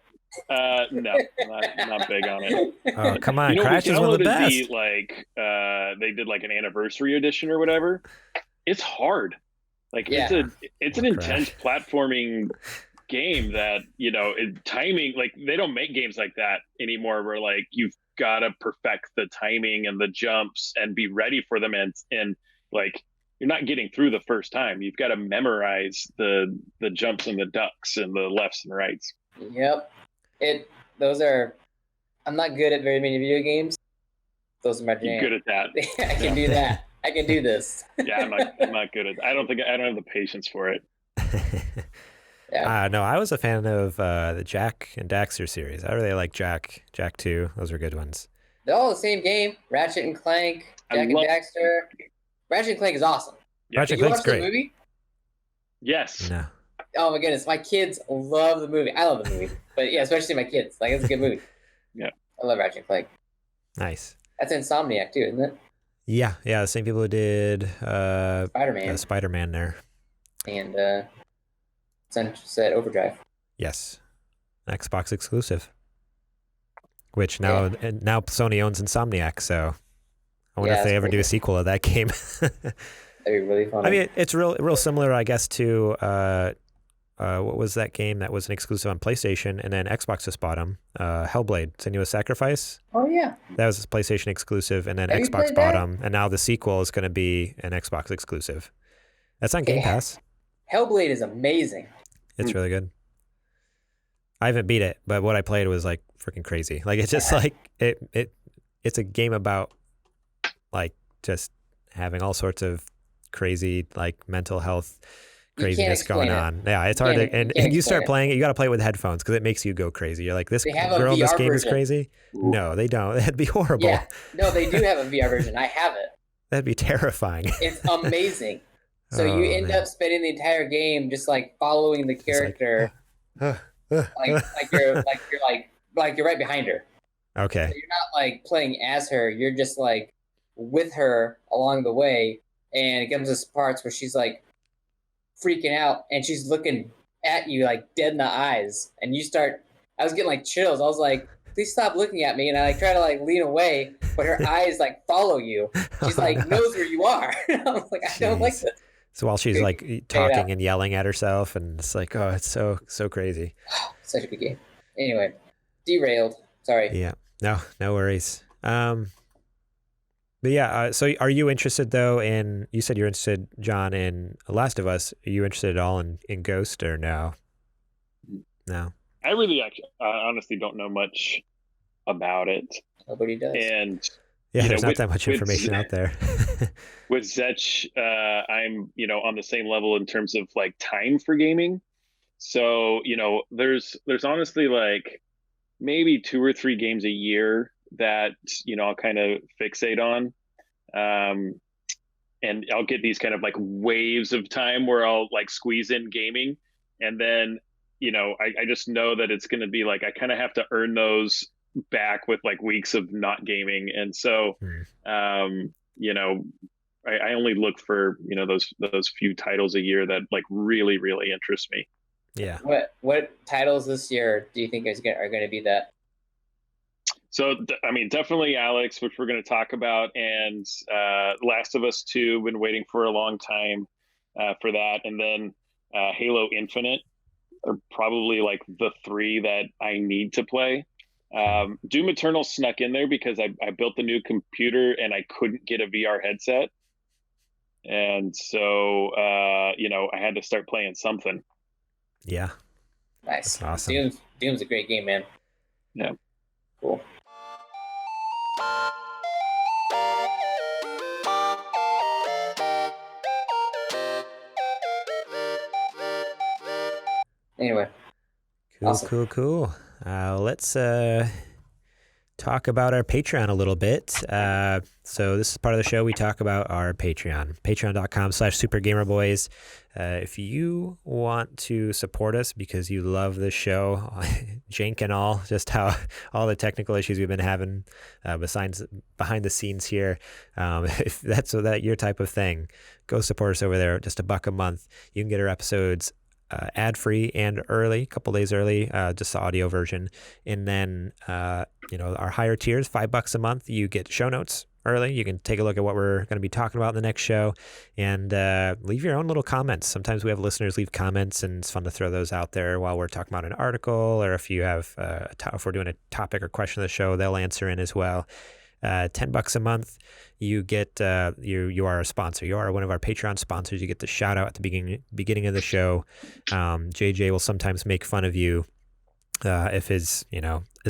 D: No, not big on it.
A: Oh, come on, Crash is one of the best.
D: They did like an anniversary edition or whatever. It's hard. It's an intense platforming game that timing, like they don't make games like that anymore, where like you've got to perfect the timing and the jumps and be ready for them, and like you're not getting through the first time. You've got to memorize the jumps and the ducks and the lefts and rights.
B: Yep. I'm not good at very many video games. Those are my jam.
D: You're good at that.
B: I can do that. I can do this.
D: Yeah, I'm not good at. I don't have the patience for it.
B: Yeah.
A: No, I was a fan of the Jak and Daxter series. I really like Jak 2. Those were good ones.
B: They're all the same game. Ratchet and Clank, Jak and Daxter. Ratchet and Clank is awesome.
D: Yeah.
A: Ratchet and Clank's great.
B: The movie?
D: Yes.
A: No.
B: Oh my goodness, my kids love the movie. I love the movie, but yeah, especially my kids. Like, it's a good movie.
D: Yeah.
B: I love Ratchet and Clank.
A: Nice.
B: That's Insomniac too, isn't it?
A: Yeah, the same people who did
B: Spider-Man.
A: Spider-Man there.
B: And Sunset Overdrive.
A: Yes. Xbox exclusive. Which now Sony owns Insomniac, so I wonder if they ever do a sequel of that game.
B: That'd be really fun.
A: I mean, it's real similar, I guess, to what was that game that was an exclusive on PlayStation, and then Xbox just bought them? Hellblade: Senua's Sacrifice.
B: Oh yeah,
A: that was a PlayStation exclusive, and then
B: Have
A: Xbox bought them, and now the sequel is going to be an Xbox exclusive. That's on Game Pass.
B: Hellblade is amazing.
A: It's really good. I haven't beat it, but what I played was like freaking crazy. Like it's just like it's a game about like just having all sorts of crazy like mental health craziness going on. Yeah, it's hard to and you start playing it, you got to play it with headphones because it makes you go crazy. You're like, this girl in this game is crazy. No, they don't. That'd be horrible.
B: Yeah, no, they do have a VR version. I have it.
A: That'd be terrifying.
B: It's amazing. So you end up spending the entire game just like following the character, like you're right behind her.
A: Okay.
B: So you're not like playing as her. You're just like with her along the way, and it comes to parts where she's like freaking out and she's looking at you like dead in the eyes, and you start. I was getting like chills. I was like, please stop looking at me, and I like try to like lean away, but her eyes like follow you. She's like knows where you are. I was like, I don't like this.
A: So while she's like talking and yelling at herself, and it's like, oh, it's so crazy.
B: Such a good game. Anyway, derailed. Sorry.
A: Yeah. No worries. But yeah, so are you interested though in, you said you're interested, John, in Last of Us. Are you interested at all in Ghost or no? No.
D: I really honestly don't know much about it.
B: Nobody does.
D: And
A: yeah, there's not that much information out there.
D: With Zetch, I'm, on the same level in terms of like time for gaming. So, there's honestly like maybe 2 or 3 games a year that, I'll kind of fixate on. And I'll get these kind of like waves of time where I'll like squeeze in gaming. And then, I just know that it's going to be like, I kind of have to earn those back with like weeks of not gaming. And so, I only look for, those few titles a year that like really, really interest me.
A: Yeah.
B: What titles this year do you think are going to be that?
D: So, I mean, definitely Alyx, which we're going to talk about, and Last of Us 2, been waiting for a long time for that. And then Halo Infinite are probably like the 3 that I need to play. Doom Eternal snuck in there because I built the new computer and I couldn't get a VR headset. And so, I had to start playing something.
A: Yeah.
B: Nice.
A: That's awesome.
B: Doom's a great game, man.
D: Yeah.
B: Cool. Anyway.
A: Cool,
B: Awesome.
A: cool. Let's talk about our Patreon a little bit. So this is part of the show. We talk about our Patreon, patreon.com/supergamerboys. If you want to support us because you love the show, jank and all, just how all the technical issues we've been having behind the scenes here, if that's your type of thing, go support us over there. Just $1 a month. You can get our episodes ad-free and early, a couple days early, just the audio version. And then, our higher tiers, $5 a month, you get show notes early. You can take a look at what we're going to be talking about in the next show and leave your own little comments. Sometimes we have listeners leave comments, and it's fun to throw those out there while we're talking about an article, or if you have, if we're doing a topic or question of the show, they'll answer in as well. $10 a month, you get you are a sponsor. You are one of our Patreon sponsors. You get the shout out at the beginning of the show. JJ will sometimes make fun of you if his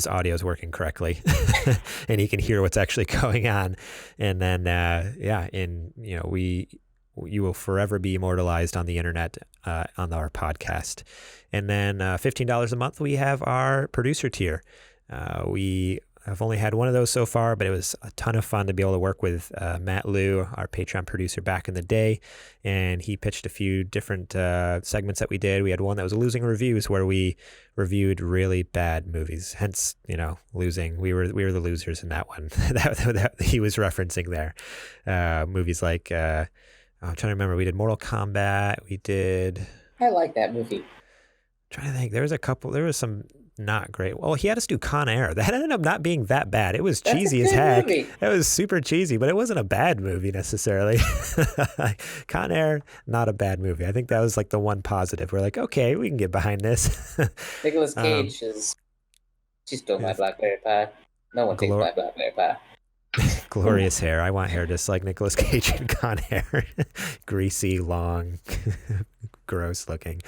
A: audio is working correctly and he can hear what's actually going on. And then you will forever be immortalized on the internet on our podcast. And then $15 a month, we have our producer tier. I've only had one of those so far, but it was a ton of fun to be able to work with Matt Liu, our Patreon producer back in the day. And he pitched a few different segments that we did. We had one that was losing reviews, where we reviewed really bad movies. Hence, losing. We were the losers in that one that he was referencing there. Movies like, I'm trying to remember, we did Mortal Kombat. We did...
B: I like that movie.
A: I'm trying to think. There was some not great. Well, he had us do Con Air. That ended up not being that bad. It was
B: That's
A: cheesy
B: a
A: as
B: good
A: heck.
B: movie.
A: It was super cheesy, but it wasn't a bad movie necessarily. Con Air, not a bad movie. I think that was like the one positive. We're like, okay, we can get behind this.
B: Nicolas Cage she stole my blackberry pie. No one takes my blackberry pie.
A: Glorious hair. I want hair just like Nicolas Cage in Con Air. Greasy, long, gross looking.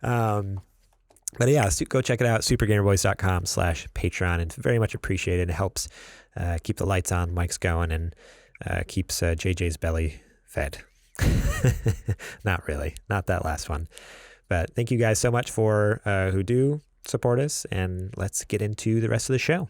A: But yeah, go check it out, supergamerboys.com/Patreon. It's very much appreciated. It helps keep the lights on, mics going, and keeps JJ's belly fed. Not really, not that last one. But thank you guys so much for who do support us, and let's get into the rest of the show.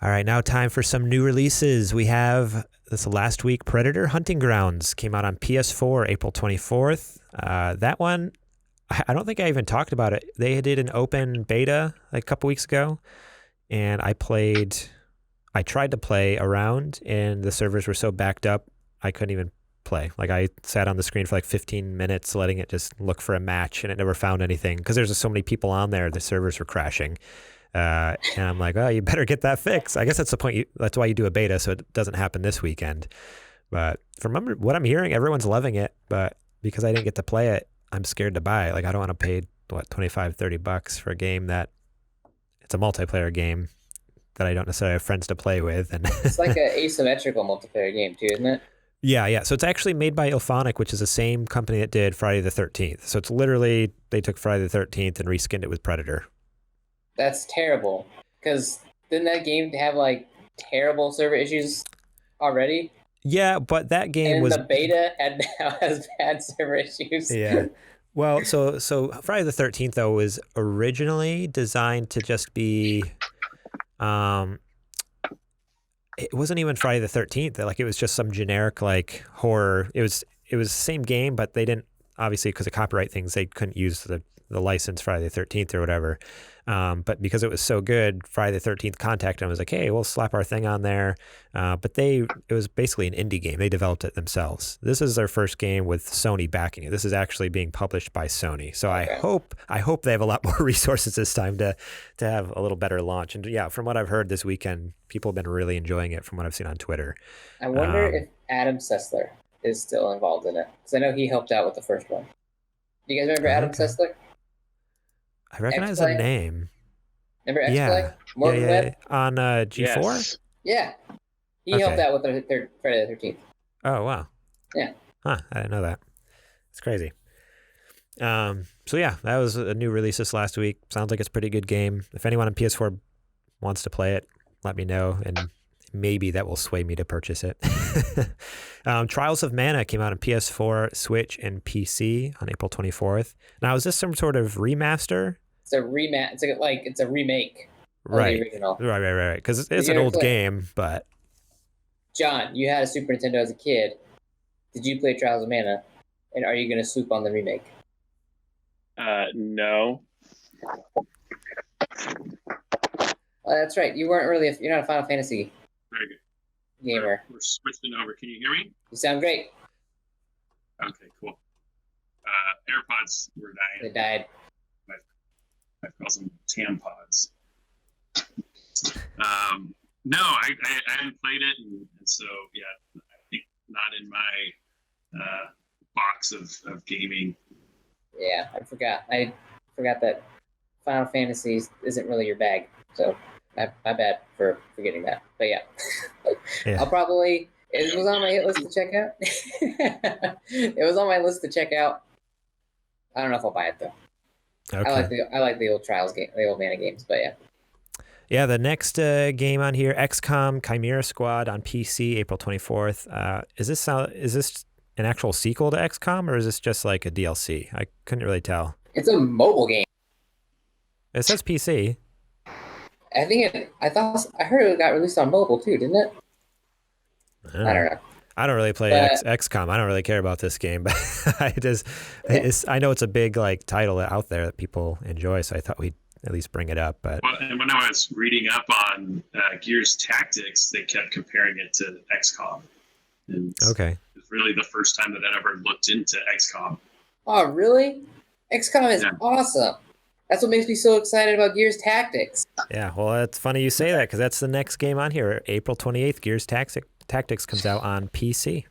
A: All right, now time for some new releases. We have this last week, Predator Hunting Grounds came out on PS4, April 24th. That one, I don't think I even talked about it. They did an open beta like a couple weeks ago, and I tried to play around, and the servers were so backed up, I couldn't even play. Like, I sat on the screen for like 15 minutes letting it just look for a match, and it never found anything because there's just so many people on there, the servers were crashing. And I'm like, oh, you better get that fixed. I guess that's the point. That's why you do a beta, so it doesn't happen this weekend. But from what I'm hearing, everyone's loving it. But because I didn't get to play it, I'm scared to buy it. Like, I don't want to pay, $25-$30 for a game that it's a multiplayer game that I don't necessarily have friends to play with. And
B: It's like an asymmetrical multiplayer game too, isn't it?
A: Yeah. So it's actually made by Ilphonic, which is the same company that did Friday the 13th. So it's literally, they took Friday the 13th and reskinned it with Predator.
B: That's terrible. Because didn't that game have like terrible server issues already?
A: Yeah, but that game
B: and
A: was...
B: the beta has bad server issues.
A: Yeah. Well, so Friday the 13th, though, was originally designed to just be... it wasn't even Friday the 13th. Like, it was just some generic, like, horror. It was the same game, but they didn't... Obviously, because of copyright things, they couldn't use the license Friday the 13th or whatever. But because it was so good, Friday the 13th contacted them and was like, hey, we'll slap our thing on there. But it was basically an indie game. They developed it themselves. This is their first game with Sony backing it. This is actually being published by Sony. So okay. I hope they have a lot more resources this time to have a little better launch. And yeah, from what I've heard this weekend, people have been really enjoying it from what I've seen on Twitter.
B: I wonder if Adam Sessler is still involved in it. Because I know he helped out with the first one. Do you guys remember Adam Sessler?
A: I recognize the name.
B: Remember X-Play?
A: Yeah. On G4?
B: Yes. Yeah. He helped out with the Friday the 13th.
A: Oh, wow.
B: Yeah.
A: Huh, I didn't know that. It's crazy. So yeah, that was a new release this last week. Sounds like it's a pretty good game. If anyone on PS4 wants to play it, let me know, and maybe that will sway me to purchase it. Trials of Mana came out on PS4, Switch, and PC on April 24th. Now, is this some sort of remaster?
B: It's a it's a remake of
A: the
B: original.
A: Right. Because it's an old game, but...
B: John, you had a Super Nintendo as a kid. Did you play Trials of Mana? And are you going to swoop on the remake?
D: No.
B: That's right. You're not a Final Fantasy gamer.
D: We're switching over. Can you hear me?
B: You sound great.
D: Okay, cool. AirPods were dying.
B: They died.
D: I call them tampons. No, I haven't played it, and so yeah, I think not in my box of gaming.
B: Yeah, I forgot that Final Fantasy isn't really your bag. So my bad for forgetting that. But yeah. I'll probably... It was on my hit list to check out. It was on my list to check out. I don't know if I'll buy it though.
A: Okay.
B: I like the old Trials game, the old Mana games, but yeah.
A: Yeah, the next game on here, Xcom Chimera Squad on PC, April 24th. Is this an actual sequel to Xcom, or is this just like a DLC? I couldn't really tell.
B: It's a mobile game.
A: It says PC.
B: I heard it got released on mobile too, didn't it? I don't know.
A: I don't really play XCOM. I don't really care about this game, but I know it's a big like title out there that people enjoy. So I thought we'd at least bring it up. But
D: well, and when I was reading up on Gears Tactics, they kept comparing it to XCOM. And
A: okay,
D: it's really the first time that I ever looked into XCOM.
B: Oh, really? XCOM is
D: Yeah.
B: awesome. That's what makes me so excited about Gears Tactics.
A: yeah. Well, it's funny you say that because that's the next game on here. April 28th, Gears Tactics comes out on PC.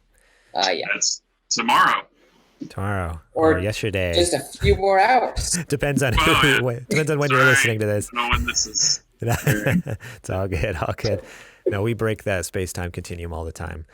B: Yeah.
D: That's tomorrow.
A: Tomorrow
B: Or
A: yesterday.
B: Just a few more hours.
A: Depends on depends on when you're listening to this.
D: I don't know when this is.
A: It's all good, all good. No, we break that space-time continuum all the time.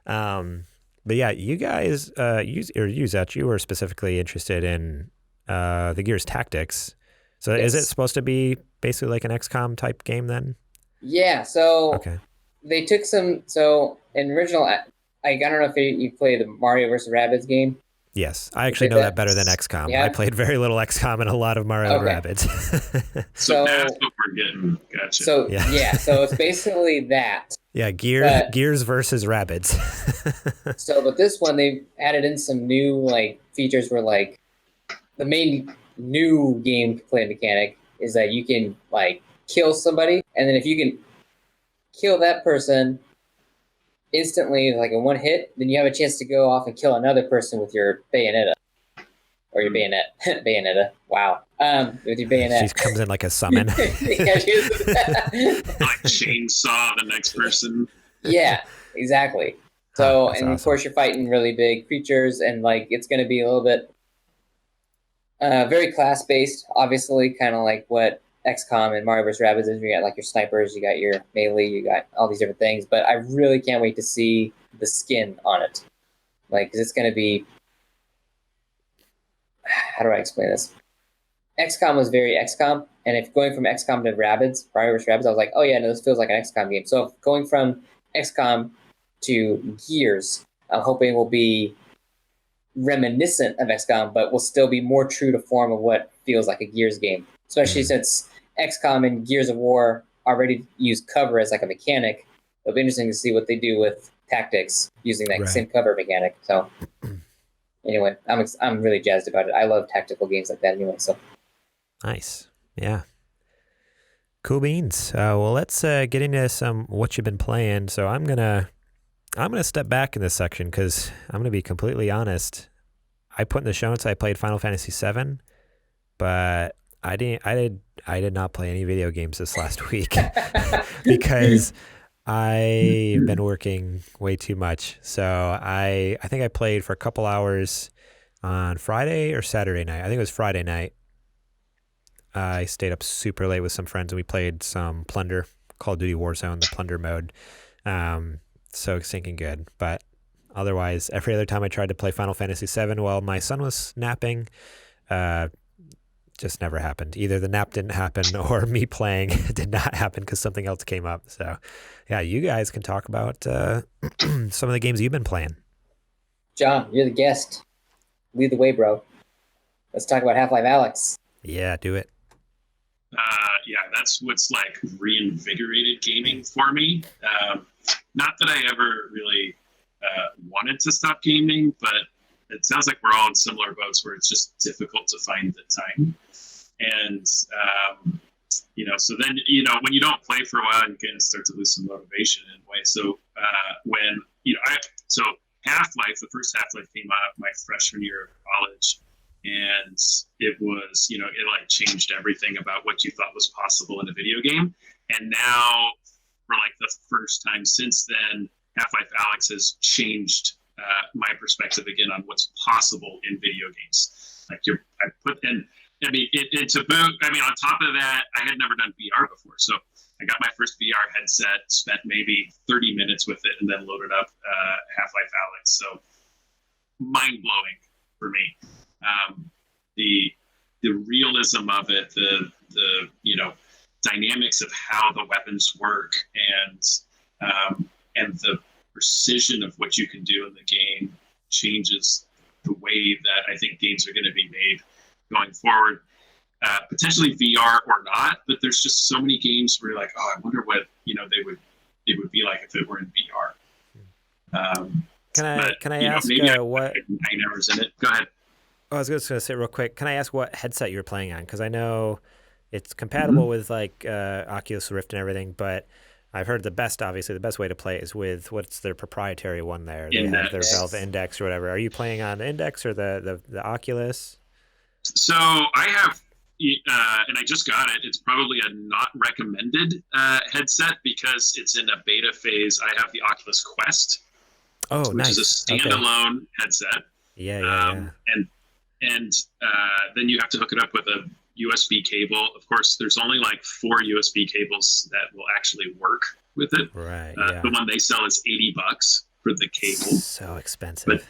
A: But yeah, you guys, you were specifically interested in the Gears Tactics. So
B: Yes.
A: is it supposed to be basically like an XCOM type game then?
B: Yeah, so
A: Okay.
B: they took some. So in original, I don't know if you play the Mario vs. Rabbids game.
A: Yes, I actually
B: did
A: know
B: that?
A: that better than XCOM.
B: Yeah?
A: I played very little XCOM and a lot of Mario
B: Okay.
A: Rabbids.
D: So that's what we're getting. Gotcha.
B: So
A: Yeah.
B: yeah, so it's basically that.
A: Yeah,
B: But-
A: Gears versus Rabbids.
B: So, but this one they added in some new like features where like the main new gameplay mechanic is that you can like kill somebody, and then if you can kill that person instantly, like in one hit, then you have a chance to go off and kill another person with your bayonetta. Or your bayonet. Bayonetta. Wow. With your bayonet.
A: She comes in like a summon.
B: Yeah, she was-
D: Like chainsaw the next person.
B: yeah, exactly. So,
A: That's
B: and of
A: awesome.
B: course, you're fighting really big creatures, and like it's going to be a little bit very class based, obviously, kind of like what XCOM and Mario vs. Rabbids is. You got like your snipers, you got your melee, you got all these different things. But I really can't wait to see the skin on it, like 'cause it's going to be. How do I explain this? XCOM was very XCOM, and if going from XCOM to Rabbids, Mario vs. Rabbids, I was like, oh yeah, no, this feels like an XCOM game. So going from XCOM to Gears, I'm hoping will be reminiscent of XCOM, but will still be more true to form of what feels like a Gears game. Especially since XCOM and Gears of War already use cover as like a mechanic. It'll be interesting to see what they do with tactics using that
A: Right.
B: same cover mechanic. So anyway, I'm really jazzed about it. I love tactical games like that anyway. So
A: Nice. Yeah. Cool beans. Well, let's get into some what you've been playing. So I'm gonna step back in this section because I'm gonna be completely honest. I put in the show notes I played Final Fantasy VII, but I did not play any video games this last week because I've been working way too much. So I think I played for a couple hours on Friday or Saturday night. I think it was Friday night. I stayed up super late with some friends and we played some Plunder, Call of Duty Warzone, the Plunder mode. So sinking good. But otherwise, every other time I tried to play Final Fantasy VII while my son was napping, just never happened. Either the nap didn't happen or me playing did not happen because something else came up. So yeah, you guys can talk about some of the games you've been playing.
B: John, you're the guest. Lead the way, bro. Let's talk about Half-Life Alyx.
A: Yeah, do it.
D: Yeah, that's what's like reinvigorated gaming for me. Not that I ever really wanted to stop gaming, but it sounds like we're all in similar boats where it's just difficult to find the time. And, so then, when you don't play for a while, you kind of start to lose some motivation in a way. So Half-Life, the first Half-Life came out my freshman year of college. And it was, it like changed everything about what you thought was possible in a video game. And now, for like the first time since then, Half-Life Alyx has changed my perspective again on what's possible in video games. Like to boot. I mean, on top of that, I had never done VR before, so I got my first VR headset, spent maybe 30 minutes with it, and then loaded up Half-Life Alyx. So mind blowing for me. The realism of it, the dynamics of how the weapons work, and the precision of what you can do in the game changes the way that I think games are going to be made going forward. Potentially VR or not, but there's just so many games where you're like, oh, I wonder what it would be like if it were in VR.
A: Can I ask what
D: 9 hours in it? Go ahead.
A: I was just going to say real quick, can I ask what headset you were playing on? Because I know it's compatible with like Oculus Rift and everything, but I've heard the best way to play is with what's their proprietary one there. They have their Valve Index or whatever. Are you playing on the Index or the Oculus?
E: So I have, and I just got it. It's probably a not recommended headset because it's in a beta phase. I have the Oculus Quest, which is a standalone headset.
A: Yeah.
E: And then you have to hook it up with a USB cable. Of course, there's only like 4 USB cables that will actually work with it.
A: Right.
E: The one they sell is $80 for the cable.
A: So expensive.
E: But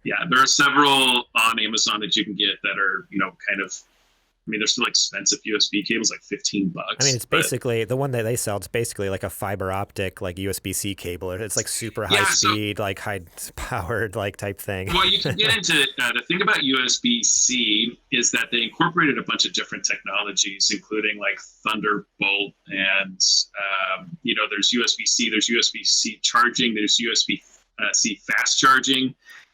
E: yeah, there are several on Amazon that you can get that are, kind of, they're still expensive USB cables, like $15.
A: I mean, it's basically the one that they sell. It's basically like a fiber optic, like USB-C cable. It's like super high speed, like high powered, like type thing.
E: Well, you can get into the thing about USB-C is that they incorporated a bunch of different technologies, including like Thunderbolt, and there's USB-C, there's USB-C charging, there's USB-C fast charging,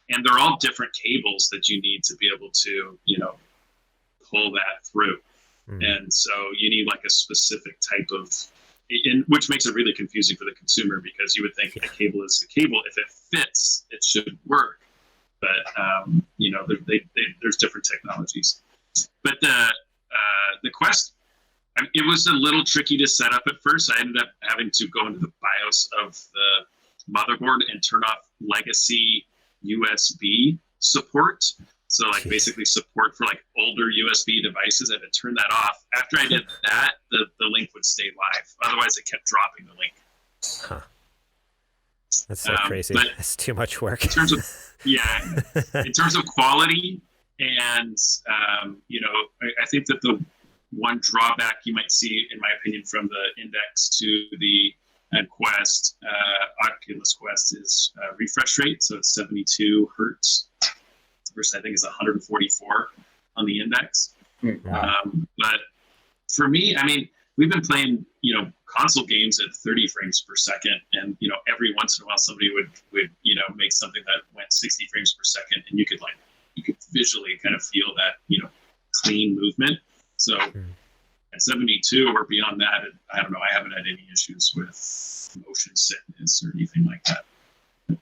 E: and they're all different cables that you need to be able to, pull that through. And so you need like a specific type of, which makes it really confusing for the consumer, because you would think a cable is a cable. If it fits, it should work. But, there's different technologies. But the Quest, it was a little tricky to set up at first. I ended up having to go into the BIOS of the motherboard and turn off legacy USB support. So basically support for like older USB devices. I had to turn that off. After I did that, the link would stay live. Otherwise, it kept dropping the link.
A: Huh. That's so crazy. It's too much work.
E: In terms of quality, and I think that the one drawback you might see, in my opinion, from the Index to the Quest, Oculus Quest, is refresh rate. So it's 72 hertz. Versus I think it's 144 on the Index. But for me, we've been playing, console games at 30 frames per second, and every once in a while somebody would make something that went 60 frames per second, and you could visually kind of feel that clean movement. So at 72 or beyond that, I don't know. I haven't had any issues with motion sickness or anything like that.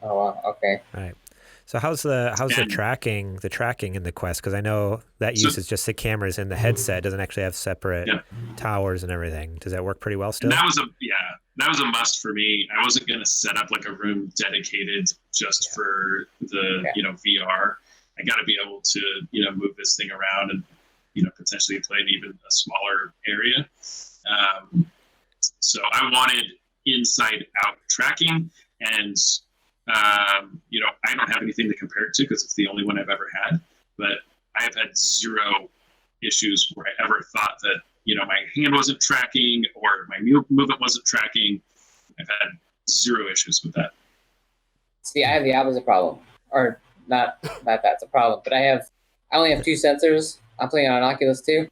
B: Oh wow. Okay.
A: All right. So how's the tracking in the Quest? Because I know that uses just the cameras in the headset. It doesn't actually have separate towers and everything. Does that work pretty well still?
E: And that was a must for me. I wasn't going to set up like a room dedicated just for the VR. I got to be able to move this thing around and potentially play in even a smaller area. So I wanted inside out tracking, and I don't have anything to compare it to because it's the only one I've ever had, but I have had zero issues where I ever thought that, my hand wasn't tracking or my movement wasn't tracking. I've had zero issues with that.
B: See, I have the opposite problem, or not that's a problem, but I only have 2 sensors. I'm playing on Oculus 2,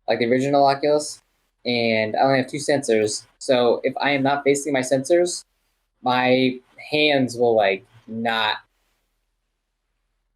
B: like the original Oculus, and I only have 2 sensors. So if I am not facing my sensors, my hands will not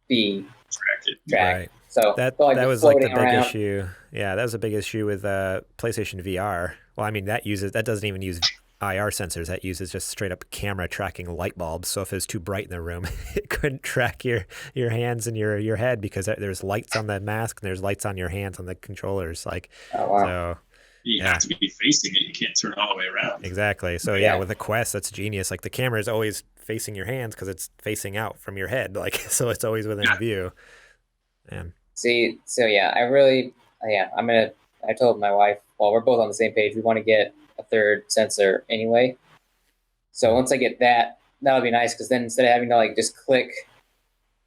B: be tracked.
A: Right.
B: So
A: that was like the big issue. Yeah, that was a big issue with PlayStation VR. Well, that doesn't even use IR sensors. That uses just straight up camera tracking light bulbs. So if it was too bright in the room, it couldn't track your hands and your head, because there's lights on the mask and there's lights on your hands on the controllers. Oh wow. So
E: you have to be facing it. You can't turn it all the way around.
A: Exactly. So with the Quest, that's genius. Like the camera is always facing your hands because it's facing out from your head. So it's always within view. Man.
B: See, so I told my wife, well, we're both on the same page. We want to get a 3rd sensor anyway. So once I get that, that'll be nice, because then instead of having to just click,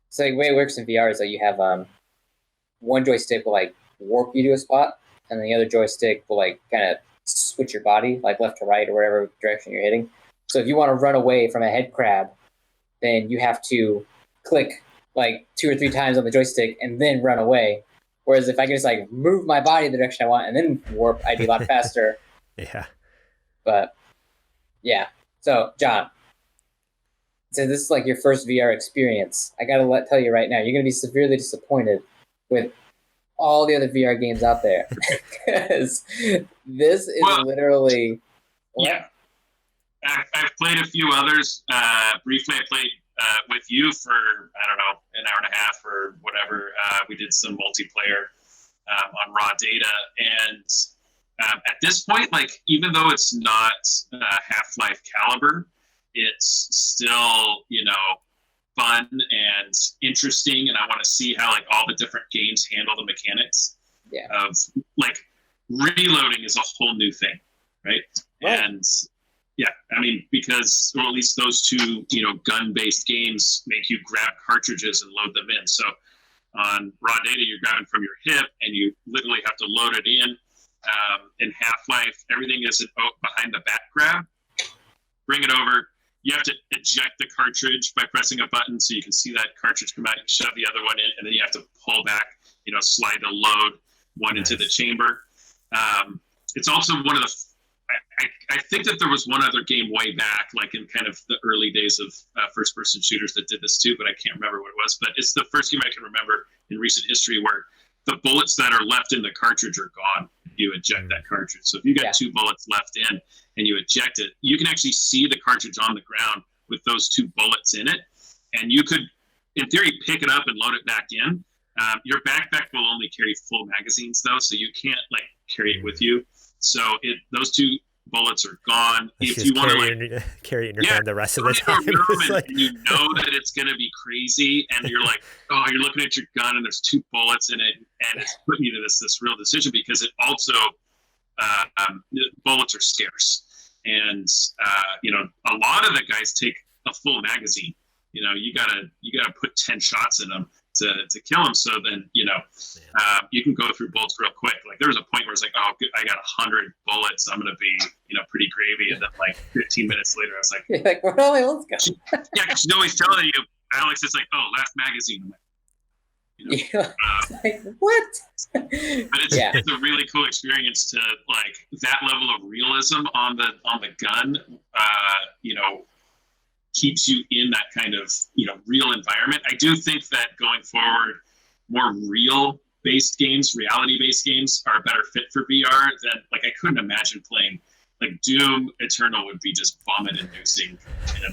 B: so the way it works in VR is that you have one joystick will warp you to a spot, and then the other joystick will kind of switch your body left to right or whatever direction you're hitting. So if you want to run away from a head crab, then you have to click 2 or 3 times on the joystick and then run away. Whereas if I can just move my body the direction I want and then warp, I'd be a lot faster.
A: Yeah.
B: But yeah. So John, since this is your first VR experience, I gotta tell you right now, you're gonna be severely disappointed with all the other VR games out there. Because this is literally...
E: Yeah. I've played a few others. Briefly, I played with you for, I don't know, an hour and a half or whatever. We did some multiplayer on raw data. And at this point, like, even though it's not Half-Life caliber, it's still, you know, fun and interesting. And I want to see how, like, all the different games handle the mechanics of, like, reloading is a whole new thing, right? And yeah, I mean, because, or at least those two, you know, gun-based games make you grab cartridges and load them in. So on raw data, you're grabbing from your hip, and you literally have to load it in. In Half-Life, everything is behind the back grab. Bring it over. You have to eject the cartridge by pressing a button, so you can see that cartridge come out. You shove the other one in, and then you have to pull back. You know, slide the load one into the chamber. It's also one of the. I think that there was one other game way back, like in kind of the early days of first-person shooters that did this too, but I can't remember what it was. But it's the first game I can remember in recent history where the bullets that are left in the cartridge are gone. You eject that cartridge. So if you got 2 bullets left in and you eject it, you can actually see the cartridge on the ground with those 2 bullets in it. And you could, in theory, pick it up and load it back in. Your backpack will only carry full magazines, though, so you can't, like, carry it with you. So those 2 bullets are gone. If you want to
A: carry it in your hand the rest of the time,
E: and you know that it's going to be crazy, and you're like, oh, you're looking at your gun, and there's 2 bullets in it, and it's putting you to this real decision because it also bullets are scarce, and you know, a lot of the guys take a full magazine. You know, you gotta put 10 shots in them to kill them. So then, you know, you can go through bullets real quick. Like there was a point where it's like, oh, I got 100 bullets. I'm going to be, you know, pretty gravy. And then like 15 minutes later, I was like,
B: you're like, where are all my bullets going?
E: Yeah, because she's always telling you, Alyx, it's like, oh, last magazine. I'm like, you know,
B: like, what?
E: But it's a really cool experience to like that level of realism on the gun, you know, keeps you in that kind of, you know, real environment. I do think that going forward, more real-based games, reality-based games are a better fit for VR than, like, I couldn't imagine playing, like, Doom Eternal would be just vomit-inducing.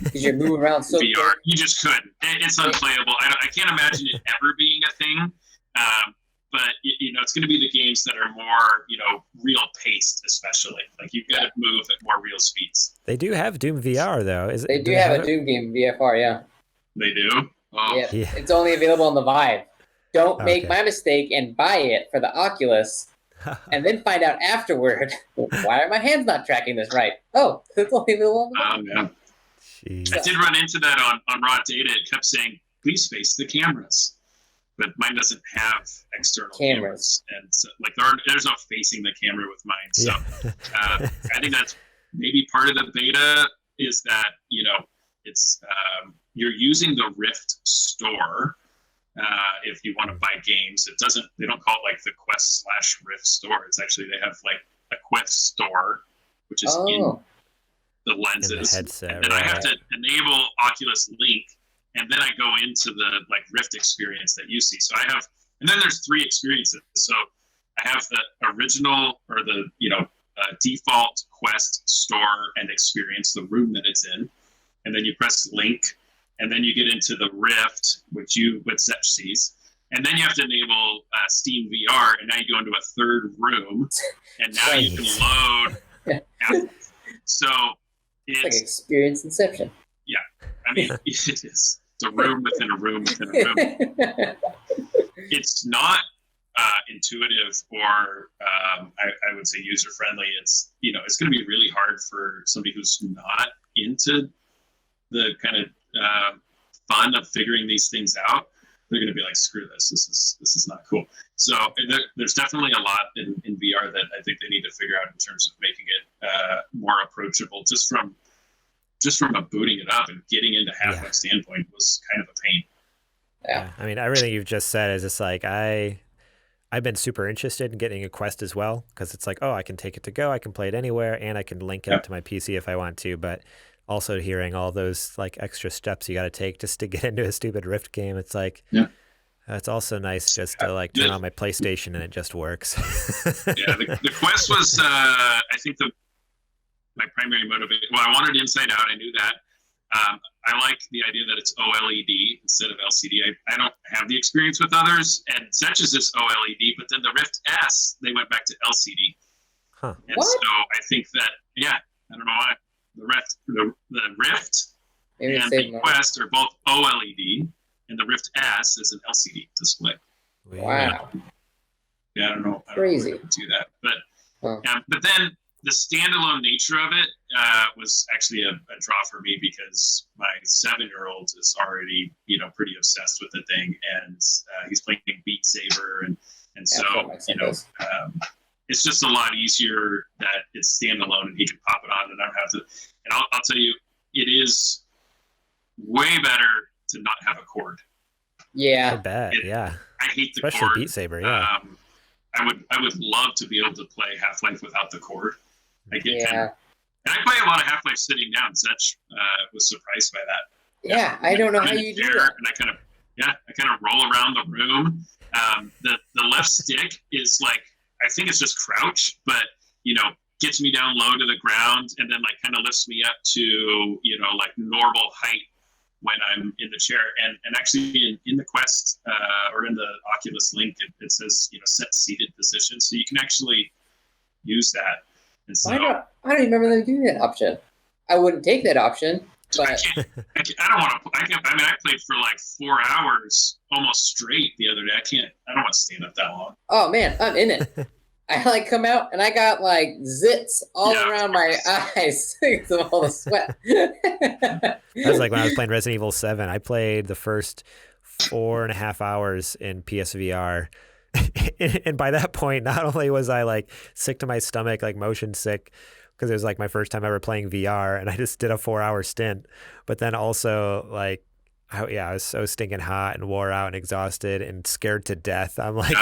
B: Because you're moving around so
E: VR.
B: quick.
E: You just couldn't. It's unplayable. I can't imagine it ever being a thing. But, you know, it's going to be the games that are more, you know, real-paced, especially. Like, you've got to move at more real speeds.
A: They do have Doom VR, though.
B: They do have a Doom game VFR, yeah.
E: They do? Oh.
B: Yeah. It's only available on the Vive. Don't make my mistake and buy it for the Oculus, and then find out afterward, why are my hands not tracking this right? Oh, it's only available on the Vive.
E: Yeah. Jeez. I did run into that on raw data. It kept saying, please face the cameras. But mine doesn't have external cameras. And so, like, there's no facing the camera with mine. So I think that's maybe part of the beta is that, you know, it's you're using the Rift store if you want to buy games. They don't call it like the Quest/Rift store. It's actually, they have like a Quest store, which is in the lenses.
A: In the headset,
E: and then I have to enable Oculus Link. And then I go into the like Rift experience that you see. So I have, and then there's 3 experiences. So I have the original or the, you know, default Quest store and experience, the room that it's in. And then you press link, and then you get into the Rift, which Zep sees. And then you have to enable Steam VR, and now you go into a 3rd room, and now you can load. So it's
B: like experience inception.
E: Yeah, I mean, it is. It's a room within a room within a room. It's not intuitive or I would say user friendly. It's, you know, it's going to be really hard for somebody who's not into the kind of fun of figuring these things out. They're going to be like, screw this. This is not cool. So there's definitely a lot in VR that I think they need to figure out in terms of making it more approachable. Just from booting it up and getting into Half-Life standpoint was kind of a pain.
A: Yeah. I mean, everything you've just said is just like, I've been super interested in getting a Quest as well, because it's like, oh, I can take it to go, I can play it anywhere, and I can link it up to my PC if I want to. But also hearing all those like extra steps you got to take just to get into a stupid Rift game, it's like, It's also nice just to like turn on my PlayStation and it just works.
E: Yeah, the Quest was, I think, my primary motivation. Well, I wanted Inside Out. I knew that. I like the idea that it's OLED instead of LCD. I don't have the experience with others, and such as this OLED, but then the Rift S, they went back to LCD.
A: Huh.
E: And
B: What?
E: so I think that, yeah, I don't know why. The Rift
B: Maybe
E: and
B: save
E: the
B: more.
E: Quest are both OLED, and the Rift S is an LCD display.
B: Wow.
E: Yeah, I don't know.
B: Crazy.
E: I don't know if I would do that, but
B: Huh.
E: but then the standalone nature of it was actually a draw for me because my 7-year-old is already pretty obsessed with the thing, and he's playing Beat Saber, and so it's just a lot easier that it's standalone and he can pop it on and I don't have to. And I'll tell you, it is way better to not have a cord.
A: I
B: Yeah.
A: bet. Yeah.
E: I hate the
A: Especially
E: cord.
A: Beat Saber. Yeah.
E: I would love to be able to play Half-Life without the cord. I get kind
B: Yeah.
E: of, and I play a lot of Half-Life sitting down. Such was surprised by that.
B: Yeah. I don't know how you do that.
E: And I kind of roll around the room. The left stick is like, I think it's just crouch, but gets me down low to the ground and then like kind of lifts me up to like normal height when I'm in the chair. And actually in the Quest or in the Oculus Link, it says set seated position, so you can actually use that. And so
B: I don't even remember them doing that option. I wouldn't take that option, but
E: I don't want to. I played for like 4 hours almost straight the other day. I don't want to stand up that long.
B: oh man, I'm in it. I like come out and I got like zits all around my eyes because of all the sweat.
A: That was like when I was playing Resident Evil 7. I played the first 4.5 hours in PSVR. And by that point, not only was I like sick to my stomach, like motion sick, because it was like my first time ever playing VR, and I just did a 4-hour stint, but then also like, I was so stinking hot and wore out and exhausted and scared to death. I'm like,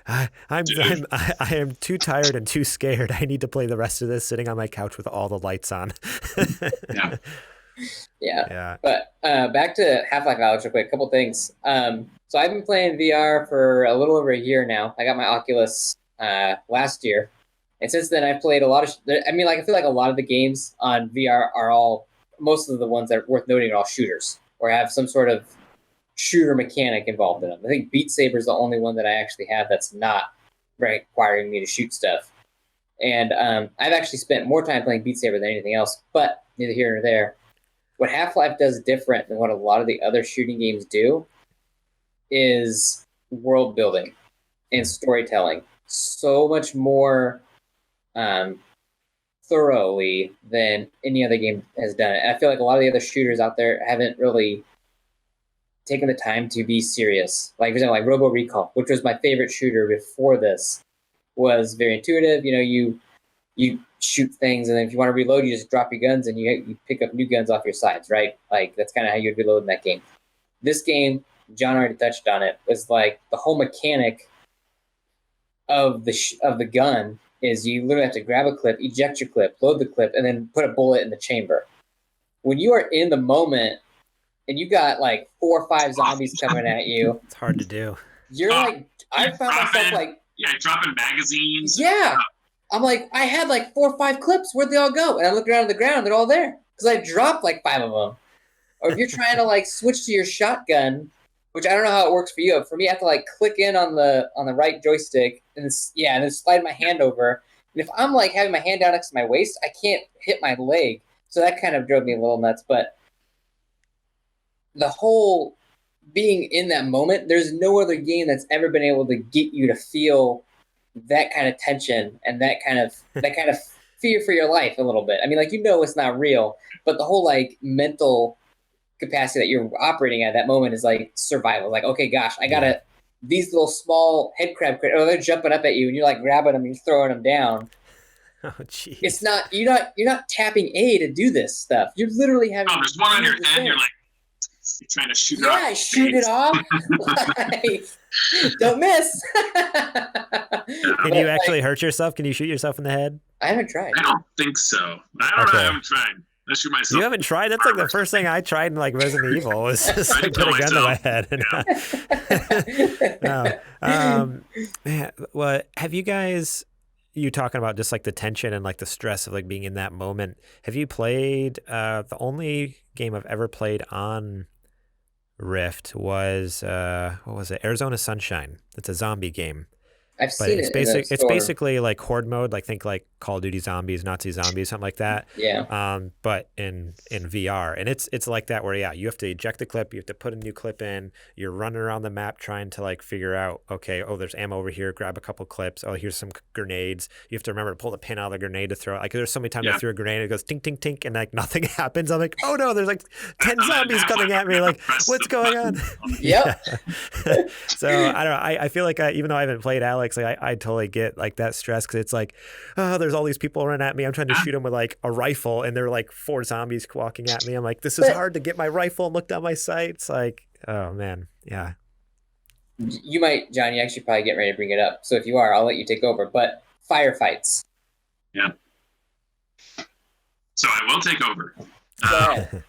A: I am too tired and too scared. I need to play the rest of this sitting on my couch with all the lights on.
E: Yeah.
B: Yeah. But back to Half-Life Alyx real quick, a couple things. So I've been playing VR for a little over a year now. I got my Oculus last year. And since then I've played a lot of, I feel like a lot of the games on VR are most of the ones that are worth noting are all shooters or have some sort of shooter mechanic involved in them. I think Beat Saber is the only one that I actually have that's not requiring me to shoot stuff. And I've actually spent more time playing Beat Saber than anything else, but neither here nor there. What Half-Life does different than what a lot of the other shooting games do is world building and storytelling so much more thoroughly than any other game has done it. And I feel like a lot of the other shooters out there haven't really taken the time to be serious. Like, for example, like Robo Recall, which was my favorite shooter before this, was very intuitive. You shoot things, and then if you want to reload, you just drop your guns and you pick up new guns off your sides, right? Like, that's kind of how you'd reload in that game. This game, John already touched on it, was like the whole mechanic of the gun is you literally have to grab a clip, eject your clip, load the clip, and then put a bullet in the chamber. When you are in the moment and you got like 4 or 5 zombies coming at you,
A: It's hard to do.
B: you're like, I found myself like,
E: dropping magazines.
B: yeah. I'm like, I had like 4 or 5 clips. Where'd they all go? And I looked around on the ground, they're all there because I dropped like 5 of them. Or if you're trying to like switch to your shotgun, which I don't know how it works for you. For me, I have to like click in on the right joystick and then slide my hand over. And if I'm like having my hand down next to my waist, I can't hit my leg. So that kind of drove me a little nuts. But the whole being in that moment, there's no other game that's ever been able to get you to feel that kind of tension and that kind of fear for your life a little bit. I mean, like, it's not real, but the whole like mental capacity that you're operating at that moment is like survival. Like, okay, gosh, I gotta these little small head crab critters, they're jumping up at you and you're like grabbing them and you're throwing them down.
A: Oh, jeez.
B: It's not you're not tapping A to do this stuff. You're literally having.
E: Oh, there's one on your head. You're like, you're trying to shoot it off.
B: Yeah, shoot it off. Like, don't miss.
A: Can you actually hurt yourself? Can you shoot yourself in the head?
B: I haven't tried.
E: I don't think so. I don't know. I haven't tried. Unless you're
A: You
E: myself.
A: haven't tried? That's like the first thing I tried in like Resident Evil was just
E: Tried
A: like
E: to
A: put a
E: kill
A: gun to my
E: myself.
A: head. Man, well, have you guys? You talking about just like the tension and like the stress of like being in that moment. Have you played? The only game I've ever played on Rift was what was it? Arizona Sunshine. It's a zombie game.
B: I've
A: But
B: seen
A: it's
B: it in the
A: basic. It's
B: store.
A: basically like horde mode, like think like Call of Duty Zombies, Nazi Zombies, something like that.
B: Yeah.
A: But in VR, and it's like that where you have to eject the clip, you have to put a new clip in. You're running around the map trying to like figure out, okay, oh, there's ammo over here. Grab a couple clips. Oh, here's some grenades. You have to remember to pull the pin out of the grenade to throw it. Like there's so many times I threw a grenade, it goes tink tink tink, and like nothing happens. I'm like, oh no, there's like 10 zombies coming at me. Like what's going on?
B: Yep.
A: So I don't know. I feel like even though I haven't played Alyx, like I totally get like that stress because it's like, oh, there's all these people running at me. I'm trying to shoot them with like a rifle, and they're like 4 zombies walking at me. I'm like, this is hard to get my rifle and look down my sights. Like, oh man, yeah.
B: You might, John. You actually probably get ready to bring it up. So if you are, I'll let you take over. But firefights.
E: Yeah. So I will take over.
B: Go ahead.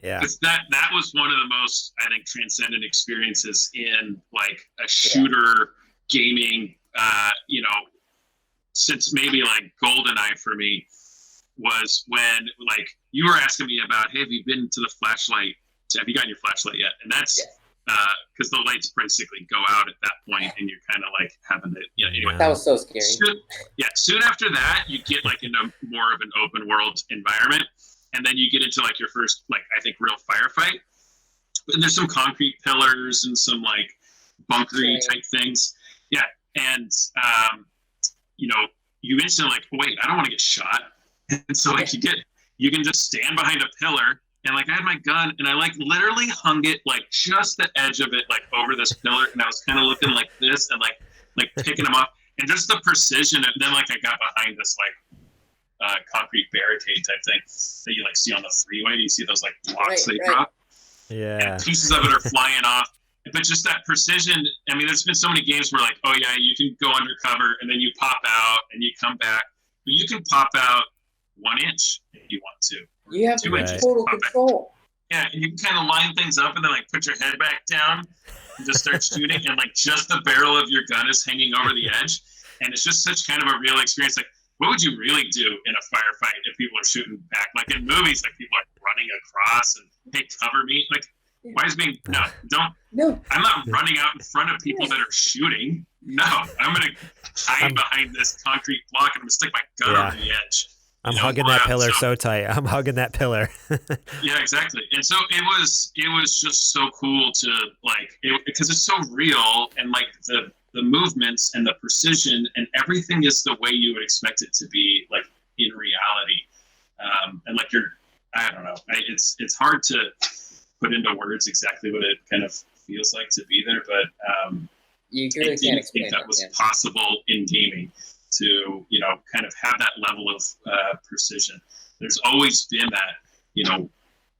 A: Yeah.
E: That was one of the most, I think, transcendent experiences in like a shooter gaming. Since maybe like GoldenEye for me was when like you were asking me about, hey, have you been to the flashlight? Have you gotten your flashlight yet? And that's because the lights basically go out at that point, and you're kind of like having to, anyway.
B: That was so scary.
E: Soon after that, you get like into more of an open world environment, and then you get into like your first, like I think, real firefight. And there's some concrete pillars and some like bunkery type things. Yeah, and you instantly like, wait, I don't want to get shot. And so like you can just stand behind a pillar, and like I had my gun and I like literally hung it like just the edge of it like over this pillar, and I was kind of looking like this and like picking them up, and just the precision. And then like I got behind this like concrete barricade type thing that you like see on the freeway. You see those like blocks they drop.
A: Yeah.
E: And pieces of it are flying off. But just that precision, I mean, there's been so many games where like, oh yeah, you can go undercover and then you pop out and you come back. But you can pop out 1 inch if you want to.
B: You have
E: 2 inches.
B: total control.
E: Yeah, and you can kind of line things up and then like put your head back down and just start shooting, and like just the barrel of your gun is hanging over the edge. And it's just such kind of a real experience. Like, what would you really do in a firefight if people are shooting back? Like in movies, like people are running across and, hey, cover me. Like, why is being no? I'm not running out in front of people that are shooting. No, I'm gonna hide behind this concrete block and I'm gonna stick my gun on the edge.
A: I'm hugging that pillar so tight. I'm hugging that pillar.
E: Yeah, exactly. And so it was just so cool to like because it's so real, and like the movements and the precision and everything is the way you would expect it to be, like in reality. And like I don't know. It's hard to put into words exactly what it kind of feels like to be there, but
B: you really can't explain
E: that was possible in gaming to kind of have that level of precision. There's always been that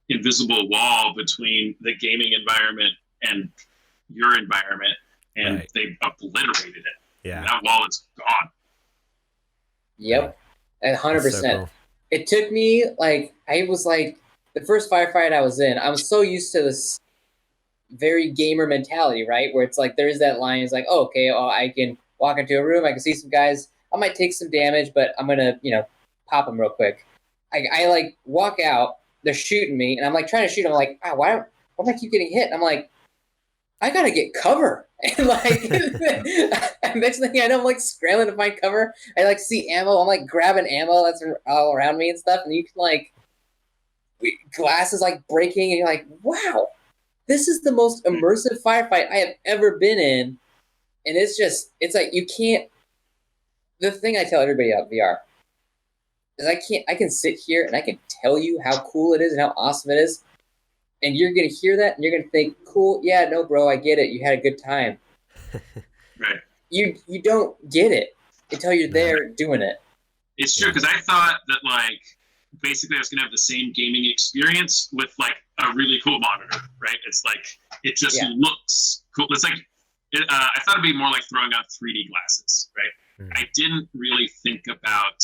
E: invisible wall between the gaming environment and your environment, and they obliterated it.
A: Yeah,
E: and that wall is gone.
B: Yep, 100%.
A: So cool.
B: It took me I was like. The first firefight I was in, I was so used to this very gamer mentality, right? Where it's like there's that line, it's like, oh, okay, I can walk into a room, I can see some guys, I might take some damage, but I'm gonna, pop them real quick. I like walk out, they're shooting me, and I'm like trying to shoot them, I'm like, why do I keep getting hit? And I'm like, I gotta get cover. And like next thing I know, I'm like scrambling to find cover. I like see ammo, I'm like grabbing ammo that's all around me and stuff, and you can like glass is like breaking, and you're like, wow, this is the most immersive firefight I have ever been in. And it's like you can't. The thing I tell everybody about VR is I can sit here and I can tell you how cool it is and how awesome it is, and you're gonna hear that and you're gonna think, cool, yeah, no, bro, I get it, you had a good time.
E: Right.
B: You don't get it until you're there doing it.
E: It's true, because I thought that like basically I was going to have the same gaming experience with like a really cool monitor, right? It's like, it just looks cool. It's like, I thought it'd be more like throwing on 3D glasses, right? I didn't really think about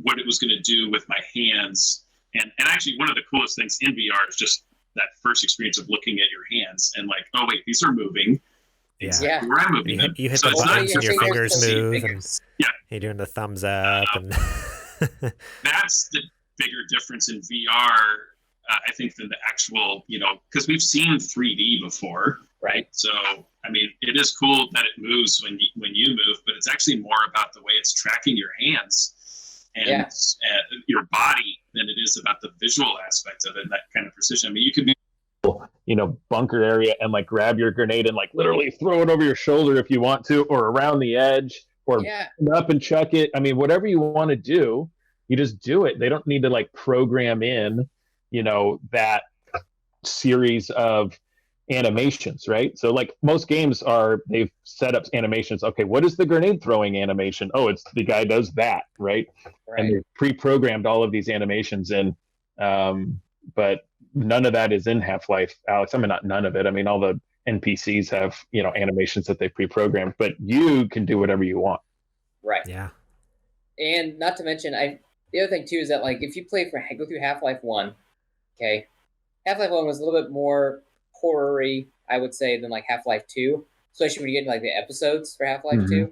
E: what it was going to do with my hands And actually, one of the coolest things in VR is just that first experience of looking at your hands and like, oh wait, these are moving.
B: Yeah.
E: Where I'm moving them.
A: You hit
E: So
A: the
E: it's not
A: buttons and your
E: just about
A: fingers
E: seeing
A: move, and
E: fingers. Yeah,
A: you're doing the thumbs up. And
E: that's the bigger difference in VR, I think, than the actual, because we've seen 3D before, right? So, I mean, it is cool that it moves when you move, but it's actually more about the way it's tracking your hands and your body than it is about the visual aspect of it, that kind of precision. I mean, you could be,
D: bunker area and like grab your grenade and like literally throw it over your shoulder if you want to, or around the edge, or up and chuck it. I mean, whatever you want to do, you just do it. They don't need to like program in, that series of animations, right? So like most games they've set up animations. Okay, what is the grenade throwing animation? Oh, it's the guy does that, right? And they've pre-programmed all of these animations in, but none of that is in Half-Life, Alyx. I mean, not none of it. I mean, all the NPCs have, animations that they pre-programmed, but you can do whatever you want.
B: Right.
A: Yeah.
B: And not to mention, the other thing too is that like if you go through Half-Life 1, okay, Half-Life 1 was a little bit more horror-y, I would say, than like Half-Life 2, especially when you get into like the episodes for Half-Life 2.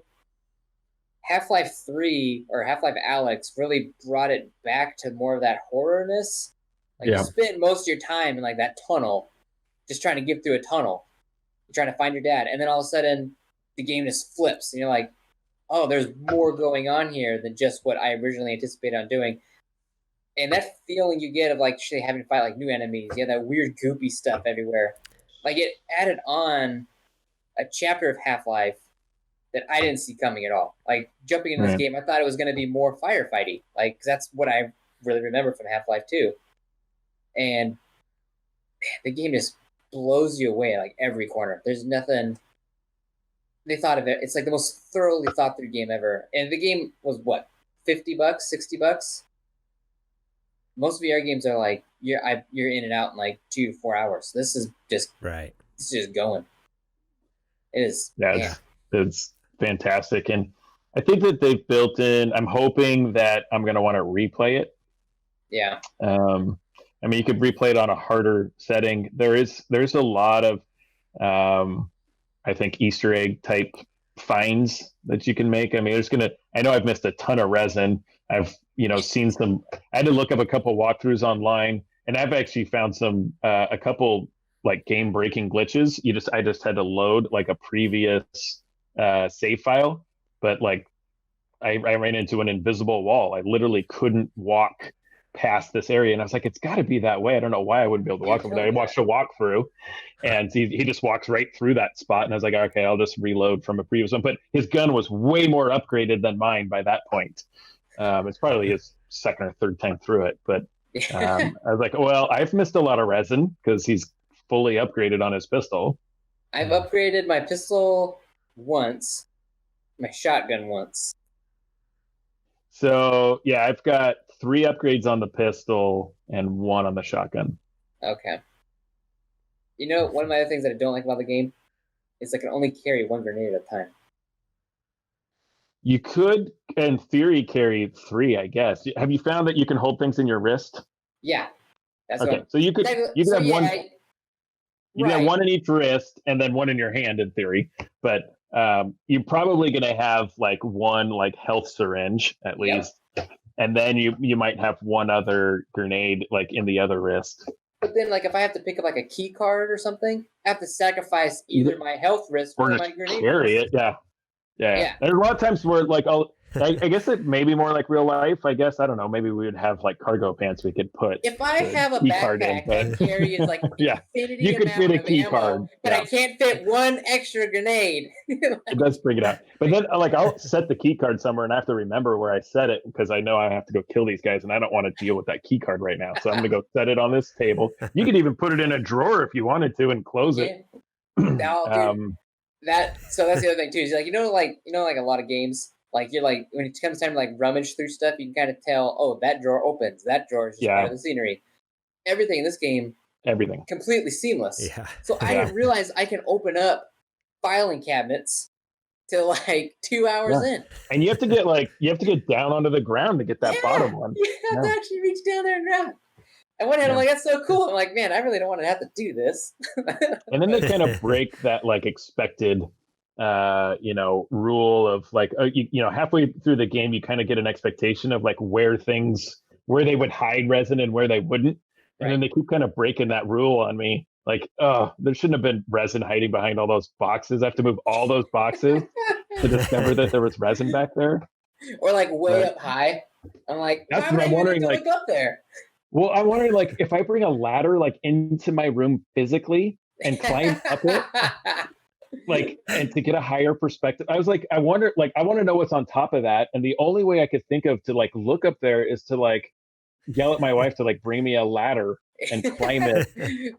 B: Half-Life 3 or Half-Life Alyx really brought it back to more of that horrorness. Like you spent most of your time in like that tunnel, just trying to get through a tunnel, trying to find your dad, and then all of a sudden the game just flips, and you're like, oh, there's more going on here than just what I originally anticipated on doing. And that feeling you get of like actually having to fight like new enemies, you have that weird goopy stuff everywhere. Like it added on a chapter of Half-Life that I didn't see coming at all. Like jumping into this game, I thought it was going to be more firefighty, like cause that's what I really remember from Half-Life 2. And the game just blows you away like every corner. There's nothing. They thought of it. It's like the most thoroughly thought through game ever. And the game was what, $50, $60? Most VR games are like you're in and out in like 2 to 4 hours. This is just
A: right.
B: It's just going. It is.
D: Yeah, it's fantastic, and I think that they've built in. I'm hoping that I'm going to want to replay it.
B: Yeah.
D: I mean, you could replay it on a harder setting. There's a lot of, I think, Easter egg type finds that you can make. I mean, I know I've missed a ton of resin. I've, seen some, I had to look up a couple walkthroughs online, and I've actually found a couple like game breaking glitches. I just had to load like a previous save file, but like I ran into an invisible wall. I literally couldn't walk past this area, and I was like, it's got to be that way. I don't know why I wouldn't be able to walk over there. I watched a walkthrough, and he just walks right through that spot, and I was like, okay, I'll just reload from a previous one. But his gun was way more upgraded than mine by that point. It's probably his second or third time through it, but I was like, well, I've missed a lot of resin because he's fully upgraded on his pistol.
B: I've upgraded my pistol once, my shotgun once.
D: So yeah, I've got 3 upgrades on the pistol and 1 on the shotgun.
B: Okay. One of my other things that I don't like about the game is I can only carry 1 grenade at a time.
D: You could, in theory, carry 3, I guess. Have you found that you can hold things in your wrist?
B: Yeah. That's
D: okay. So you could have one. You can have 1 in each wrist and then 1 in your hand, in theory. But you're probably going to have like 1 like health syringe at least, and then you might have 1 other grenade like in the other wrist.
B: But then, like, if I have to pick up like a key card or something, I have to sacrifice either my health wrist or my grenade.
D: Carry it, yeah. There's a lot of times where like I guess it may be more like real life. I guess I don't know. Maybe we would have like cargo pants we could put.
B: If I have a backpack that carries like infinity
D: you could fit a key card,
B: but I can't fit 1 extra grenade.
D: It does bring it out. But then like I'll set the key card somewhere and I have to remember where I set it because I know I have to go kill these guys and I don't want to deal with that key card right now. So I'm gonna go set it on this table. You could even put it in a drawer if you wanted to and close it.
B: So that's the other thing too. Is like like a lot of games. Like you're like when it comes time to like rummage through stuff, you can kind of tell. Oh, that drawer opens. That drawer is just part of the scenery. Everything in this game, completely seamless.
A: Yeah.
B: So I didn't realize I can open up filing cabinets to like 2 hours in.
D: And you have to get down onto the ground to get that bottom one.
B: You have to actually reach down there and grab it. And one hand, I'm like, that's so cool. I'm like, man, I really don't want to have to do this.
D: And then they kind of break that like expected, rule of like, halfway through the game, you kind of get an expectation of like where they would hide resin and where they wouldn't. And then they keep kind of breaking that rule on me. Like, oh, there shouldn't have been resin hiding behind all those boxes. I have to move all those boxes to discover that there was resin back there.
B: Or like way up high. I'm like,
D: that's
B: why would
D: what
B: I
D: I'm
B: even
D: wondering.
B: need to
D: Like,
B: look up there?
D: well, I'm wondering, like, if I bring a ladder like into my room physically and climb up it, like, and to get a higher perspective, I was like, I want to know what's on top of that. And the only way I could think of to like look up there is to like yell at my wife to like bring me a ladder and climb it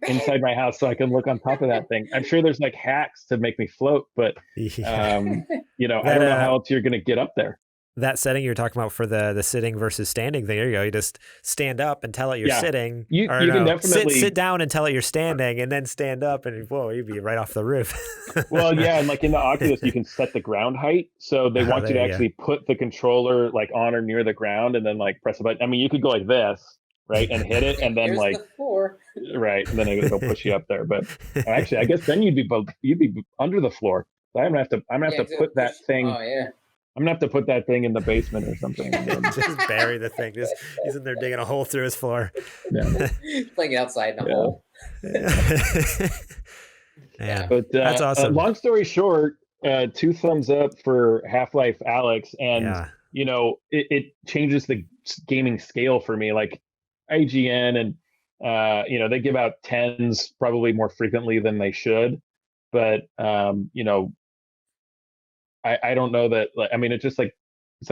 D: inside my house so I can look on top of that thing. I'm sure there's like hacks to make me float, but I don't know how else you're going to get up there.
A: That setting you were talking about for the sitting versus standing thing, there you go. You just stand up and tell it you're sitting.
D: You can definitely
A: sit down and tell it you're standing, and then stand up, and whoa, you'd be right off the roof.
D: Well, yeah, and like in the Oculus, you can set the ground height, so they want you to actually put the controller like on or near the ground, and then like press a button. I mean, you could go like this, right, and hit it, and then
B: Here's
D: like
B: the floor.
D: right, and then it'll push you up there. But actually, I guess then you'd be under the floor. So I'm gonna have to put that thing.
B: Oh yeah.
D: I'm gonna have to put that thing in the basement or something.
A: Just bury the thing. He's in there digging a hole through his floor.
D: Yeah.
B: Playing outside in a hole.
A: Yeah.
D: But
A: that's awesome.
D: Long story short, 2 thumbs up for Half-Life Alyx, and it changes the gaming scale for me. Like IGN and they give out 10s probably more frequently than they should, but I don't know that. I mean, it's like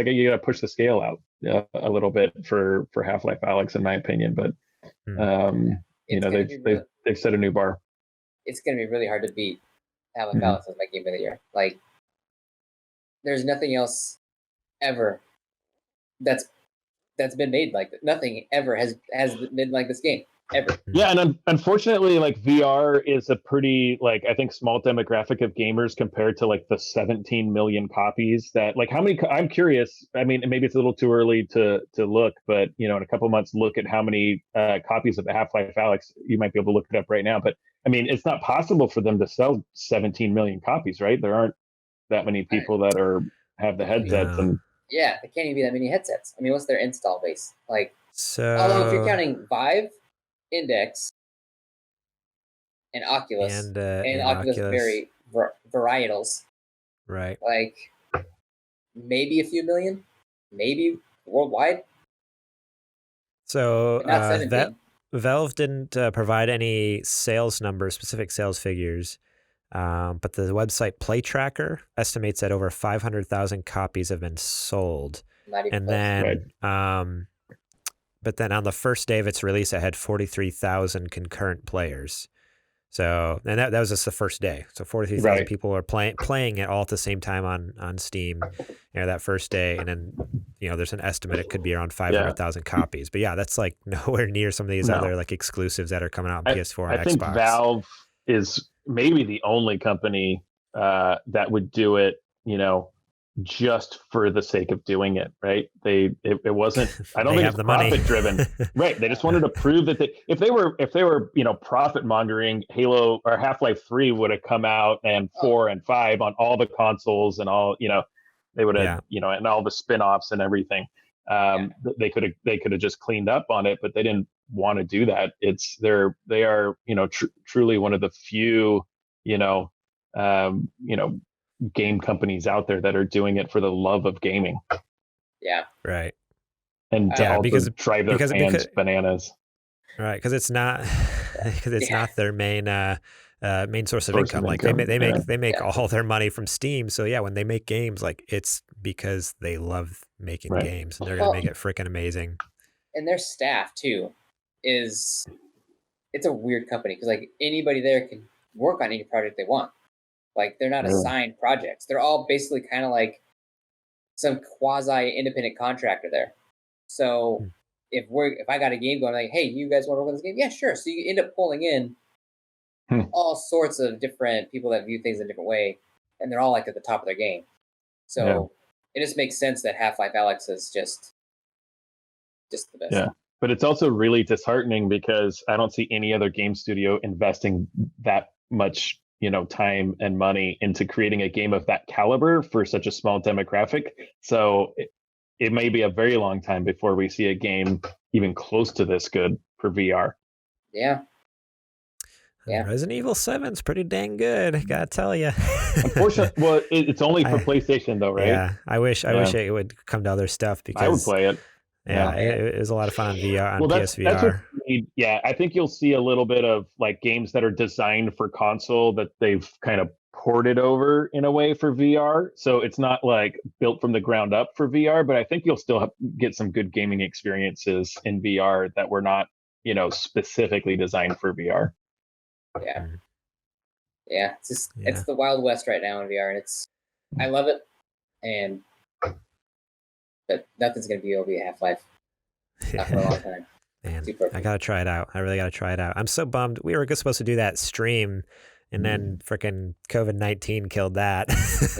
D: you got to push the scale out a little bit for Half-Life Alyx, in my opinion. But they've set a new bar.
B: It's gonna be really hard to beat Half-Life Alyx as my game of the year. Like, there's nothing else ever that's been made like that. Nothing ever has been like this game. Ever.
D: Yeah, and unfortunately, like VR is a pretty like I think small demographic of gamers compared to like the 17 million copies that like how many. I'm curious. I mean, maybe it's a little too early to look, but in a couple months, look at how many copies of the Half-Life Alyx. You might be able to look it up right now, but I mean, it's not possible for them to sell 17 million copies, right? There aren't that many people that have the headsets and.
B: Yeah, there can't even be that many headsets. I mean, what's their install base like?
A: So,
B: although if you're counting Vive, Index, and Oculus, and Oculus very varietals,
A: right?
B: Like maybe a few million, maybe worldwide.
A: So Valve didn't provide any sales numbers, specific sales figures, but the website Play Tracker estimates that over 500,000 copies have been sold, and then. But then on the first day of its release, it had 43,000 concurrent players. So, and that was just the first day. So 43,000 people are playing it all at the same time on Steam, that first day. And then, there's an estimate it could be around 500,000 copies. But yeah, that's like nowhere near some of these other like exclusives that are coming out on PS4 and Xbox. I think
D: Valve is maybe the only company that would do it, just for the sake of doing it, right? It wasn't. I don't think it's profit driven, right? They just wanted to prove that if they were profit mongering, Halo or Half-Life 3 would have come out and 4 and 5 on all the consoles and all they would have and all the spin-offs and everything. They could have just cleaned up on it, but they didn't want to do that. They are truly one of the few game companies out there that are doing it for the love of gaming.
B: Yeah.
A: Right.
D: And because drive their fans bananas.
A: Right, because it's not not their main source of income. Like they make all their money from Steam. So yeah, when they make games, like it's because they love making games and they're gonna make it freaking amazing.
B: And their staff too it's a weird company because like anybody there can work on any project they want. Like they're not assigned projects. They're all basically kind of like some quasi-independent contractor there. So if I got a game going, like, hey, you guys want to work on this game? Yeah, sure. So you end up pulling in all sorts of different people that view things in a different way, and they're all like at the top of their game. So it just makes sense that Half-Life Alyx is just the best.
D: Yeah. but it's also really disheartening because I don't see any other game studio investing that much, time and money into creating a game of that caliber for such a small demographic. So it may be a very long time before we see a game even close to this good for VR.
B: Yeah.
A: Resident Evil 7's pretty dang good, gotta tell you.
D: Unfortunately, well, it's only for PlayStation though, right?
A: Yeah, I wish it would come to other stuff because
D: I would play it.
A: Yeah, it was a lot of fun on VR on
D: That's
A: PSVR.
D: what we need. Yeah, I think you'll see a little bit of like games that are designed for console that they've kind of ported over in a way for VR. So it's not like built from the ground up for VR, but I think you'll still get some good gaming experiences in VR that were not, specifically designed for VR.
B: Yeah. Yeah. It's the Wild West right now in VR, and I love it. But nothing's gonna be over Half-Life. Not for a long time.
A: Man, I gotta try it out. I really gotta try it out. I'm so bummed. We were supposed to do that stream, and then freaking COVID-19 killed that.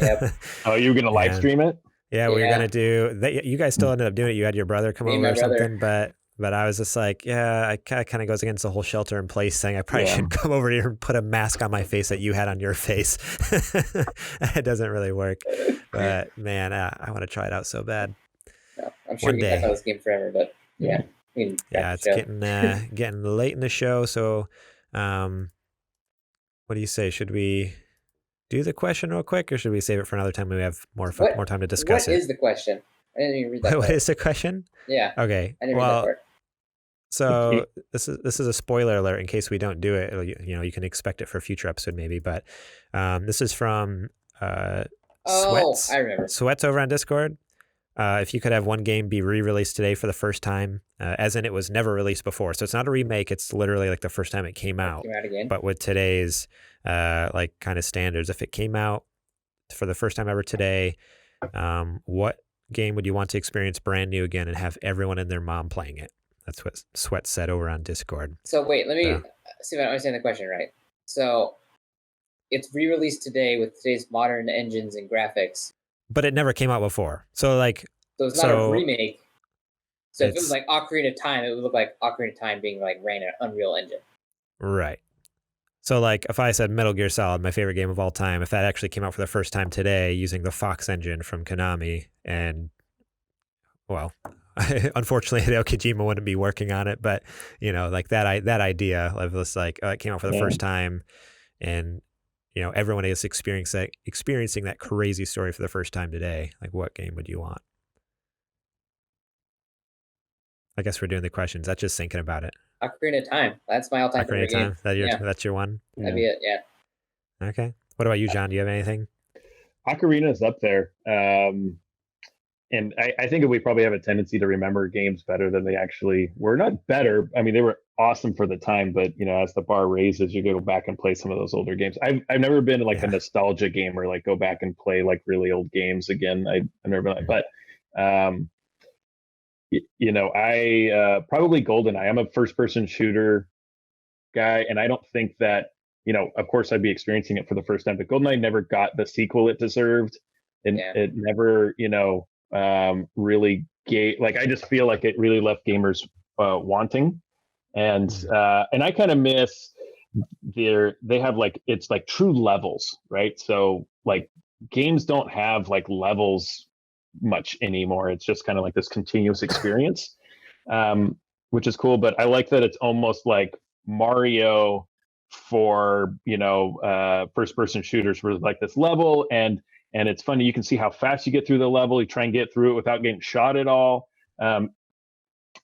B: Yep.
D: Oh, you were gonna live stream it?
A: Yeah, we were gonna do that. You guys still ended up doing it. You had your brother come over or something, but I was just like, yeah, it kind of goes against the whole shelter in place thing. I probably should come over here and put a mask on my face that you had on your face. It doesn't really work, but man, I want to try it out so bad.
B: No, I'm sure we can play this game forever, but yeah.
A: It's getting late in the show, so what do you say? Should we do the question real quick, or should we save it for another time when we have more time to discuss it?
B: What is the question? I didn't even read that.
A: What is the question?
B: Yeah.
A: Okay.
B: I didn't read that part.
A: So this is a spoiler alert in case we don't do it. You can expect it for a future episode maybe, but this is from Sweats.
B: I remember.
A: Sweats over on Discord. If you could have one game be re-released today for the first time, as in it was never released before. So it's not a remake. It's literally like the first time it came out.
B: Again.
A: But with today's like kind of standards, if it came out for the first time ever today, what game would you want to experience brand new again and have everyone and their mom playing it? That's what Sweat said over on Discord.
B: So wait, let me see if I understand the question right. So it's re-released today with today's modern engines and graphics.
A: But it never came out before. So
B: it's not a remake. So if it was like Ocarina of Time, it would look like Ocarina of Time being like ran an Unreal Engine.
A: Right. So like if I said Metal Gear Solid, my favorite game of all time, if that actually came out for the first time today using the Fox engine from Konami, and well, unfortunately Hideo Kojima wouldn't be working on it, but like that idea of this, like it came out for the first time, and everyone is experiencing that crazy story for the first time today. Like, what game would you want? I guess we're doing the questions. That's just thinking about it.
B: Ocarina of Time. That's my all-time favorite game.
A: That's your one?
B: That'd be it, yeah.
A: Okay. What about you, John? Do you have anything?
D: Ocarina is up there. And I think we probably have a tendency to remember games better than they actually were. Not better. I mean, they were awesome for the time, but as the bar raises, you go back and play some of those older games. I've never been like a nostalgia gamer, like go back and play like really old games again. I've never been like, but I probably GoldenEye. I'm a first-person shooter guy, and I don't think that of course I'd be experiencing it for the first time, but GoldenEye never got the sequel it deserved, and it never really gave, like, I just feel like it really left gamers wanting, and I kind of miss they have like, it's like true levels, right? So like games don't have like levels much anymore. It's just kind of like this continuous experience, which is cool. But I like that it's almost like Mario for first person shooters, where like this level, and it's funny, you can see how fast you get through the level. You try and get through it without getting shot at all. I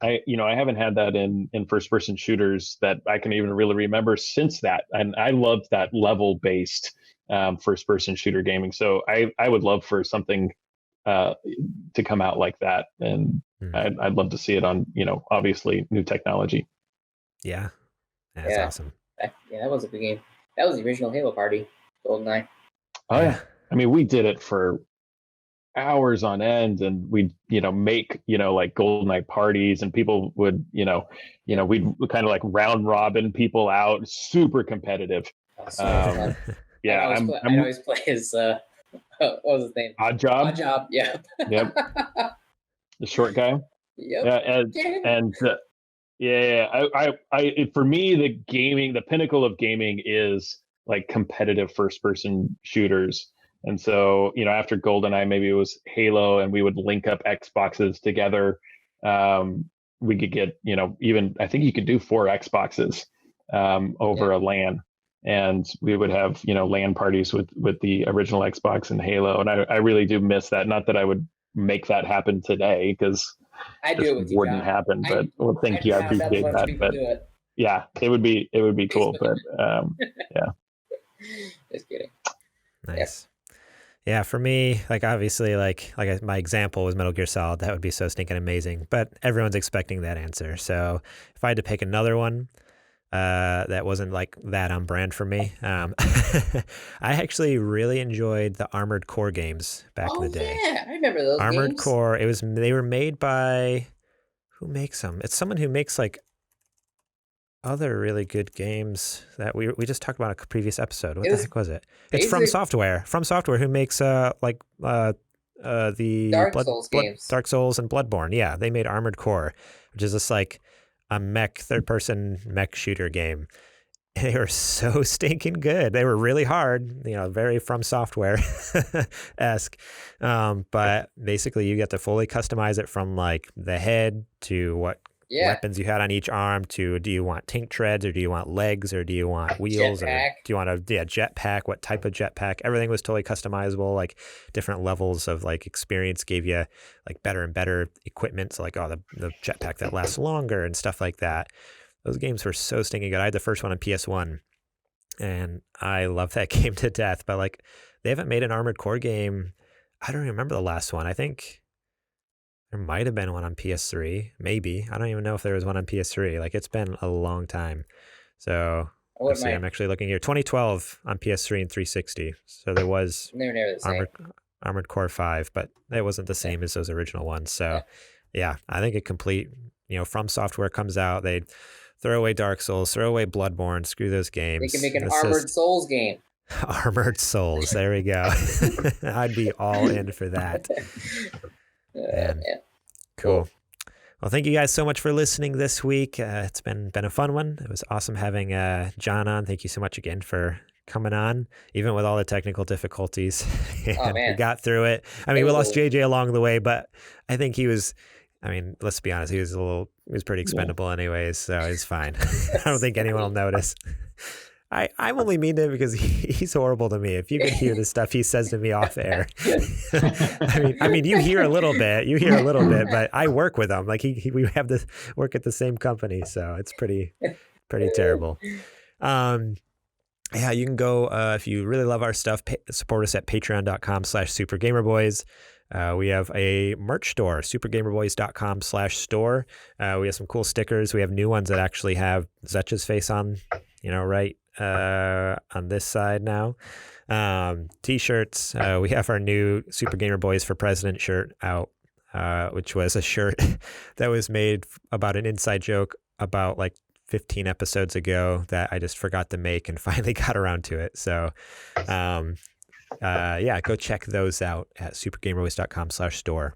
D: haven't had that in first person shooters that I can even really remember since that, and I loved that level based first person shooter gaming. So I would love for something to come out like that, and I'd love to see it on obviously new technology.
A: Yeah, that's awesome.
B: That was a good game. That was the original Halo party, GoldenEye.
D: Oh yeah, I mean, we did it for hours on end, and we'd make like GoldenEye parties, and people would we'd kind of like round robin people out, super competitive.
B: Yeah, I always play his what was his name?
D: Odd Job.
B: Odd Job. Yeah.
D: Yep. The short guy.
B: Yep.
D: Yeah, and Yeah. For me, the pinnacle of gaming is like competitive first-person shooters. And so, after GoldenEye, maybe it was Halo, and we would link up Xboxes together. We could get, even I think you could do 4 Xboxes over a LAN, and we would have, LAN parties with the original Xbox and Halo. And I really do miss that. Not that I would make that happen today, because
B: I do it with you,
D: wouldn't
B: John.
D: happen. But thank you. I appreciate that. But yeah, it would be cool. But yeah.
B: Just kidding.
A: Nice. Yeah, for me, like obviously, like my example was Metal Gear Solid. That would be so stinking amazing. But everyone's expecting that answer. So if I had to pick another one that wasn't like that on brand for me, I actually really enjoyed the Armored Core games back in the day.
B: Yeah, I remember those
A: Armored
B: games.
A: Core. They were made by, who makes them? It's someone who makes like other really good games that we just talked about in a previous episode. What the heck was it? It's From Software. From Software, who makes the Dark Souls and Bloodborne. Yeah, they made Armored Core, which is just like a third-person mech shooter game. And they were so stinking good. They were really hard, very From Software esque. But basically, you get to fully customize it from like the head to what weapons you had on each arm, to do you want tank treads, or do you want legs, or do you want wheels, or do you want a jetpack, what type of jetpack. Everything was totally customizable. Like different levels of like experience gave you like better and better equipment, so like the jetpack that lasts longer and stuff like that. Those games were so stinking good. I had the first one on PS1 and I love that game to death, but like they haven't made an Armored Core game. I don't even remember the last one. I think there might have been one on PS3, maybe. I don't even know if there was one on PS3. Like, it's been a long time. So, let's see, I'm actually looking here. 2012 on PS3 and 360. So there was Armored Core 5, but it wasn't the same as those original ones. So, yeah, I think a complete, From Software comes out, they throw away Dark Souls, throw away Bloodborne, screw those games.
B: They can make an Armored Souls game.
A: Armored Souls, there we go. I'd be all in for that. Cool. Well, thank you guys so much for listening this week. It's been a fun one. It was awesome having John on. Thank you so much again for coming on, even with all the technical difficulties. We got through it. I mean, we lost JJ along the way, but I think he was, let's be honest, he was pretty expendable anyways, so it's fine. I don't think anyone will notice. I'm only mean to him because he's horrible to me. If you could hear the stuff he says to me off air, you hear a little bit, but I work with him. Like we have to work at the same company, so it's pretty terrible. Yeah, you can go if you really love our stuff. Support us at patreon.com/supergamerboys. We have a merch store, supergamerboys.com/store. We have some cool stickers. We have new ones that actually have Zetch's face on, right on this side now. T-shirts. We have our new Super Gamer Boys for President shirt out, which was a shirt that was made about an inside joke about like 15 episodes ago that I just forgot to make and finally got around to it. So, go check those out at supergamerboys.com/store.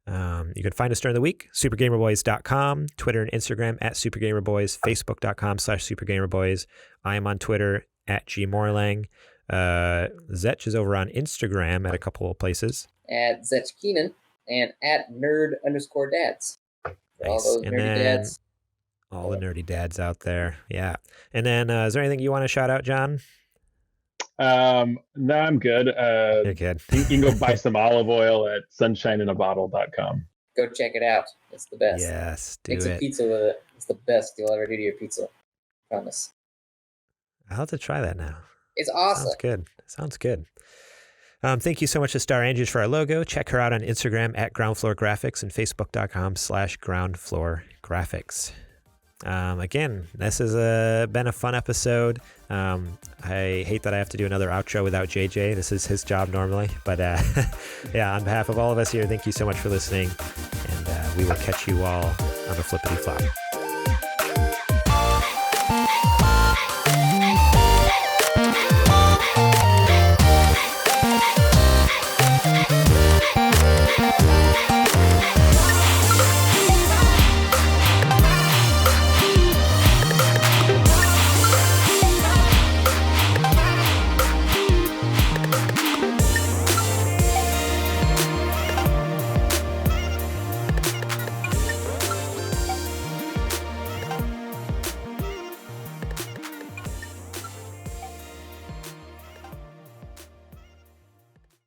A: You can find us during the week, supergamerboys.com, Twitter and Instagram at supergamerboys, facebook.com/supergamerboys. I am on Twitter at gmorlang. Zetch is over on Instagram at a couple of places.
B: At Zetch Keenan and at nerd_dads.
A: Nice.
B: All those nerdy dads.
A: All the nerdy dads out there. Yeah. And then is there anything you want to shout out, John?
D: No, I'm good.
A: You're good.
D: You can go buy some olive oil at sunshineinaBottle.com.
B: Go check it out. It's the best.
A: Yes,
B: Make some pizza with it. It's the best you'll ever do to your pizza. Promise.
A: I'll have to try that now.
B: It's awesome.
A: Sounds good. Thank you so much to Star Andrews for our logo. Check her out on Instagram at Ground Floor Graphics and Facebook.com/Ground Floor Graphics. Again, this has been a fun episode. I hate that I have to do another outro without JJ. This is his job normally. But on behalf of all of us here, thank you so much for listening. And we will catch you all on the flippity flop.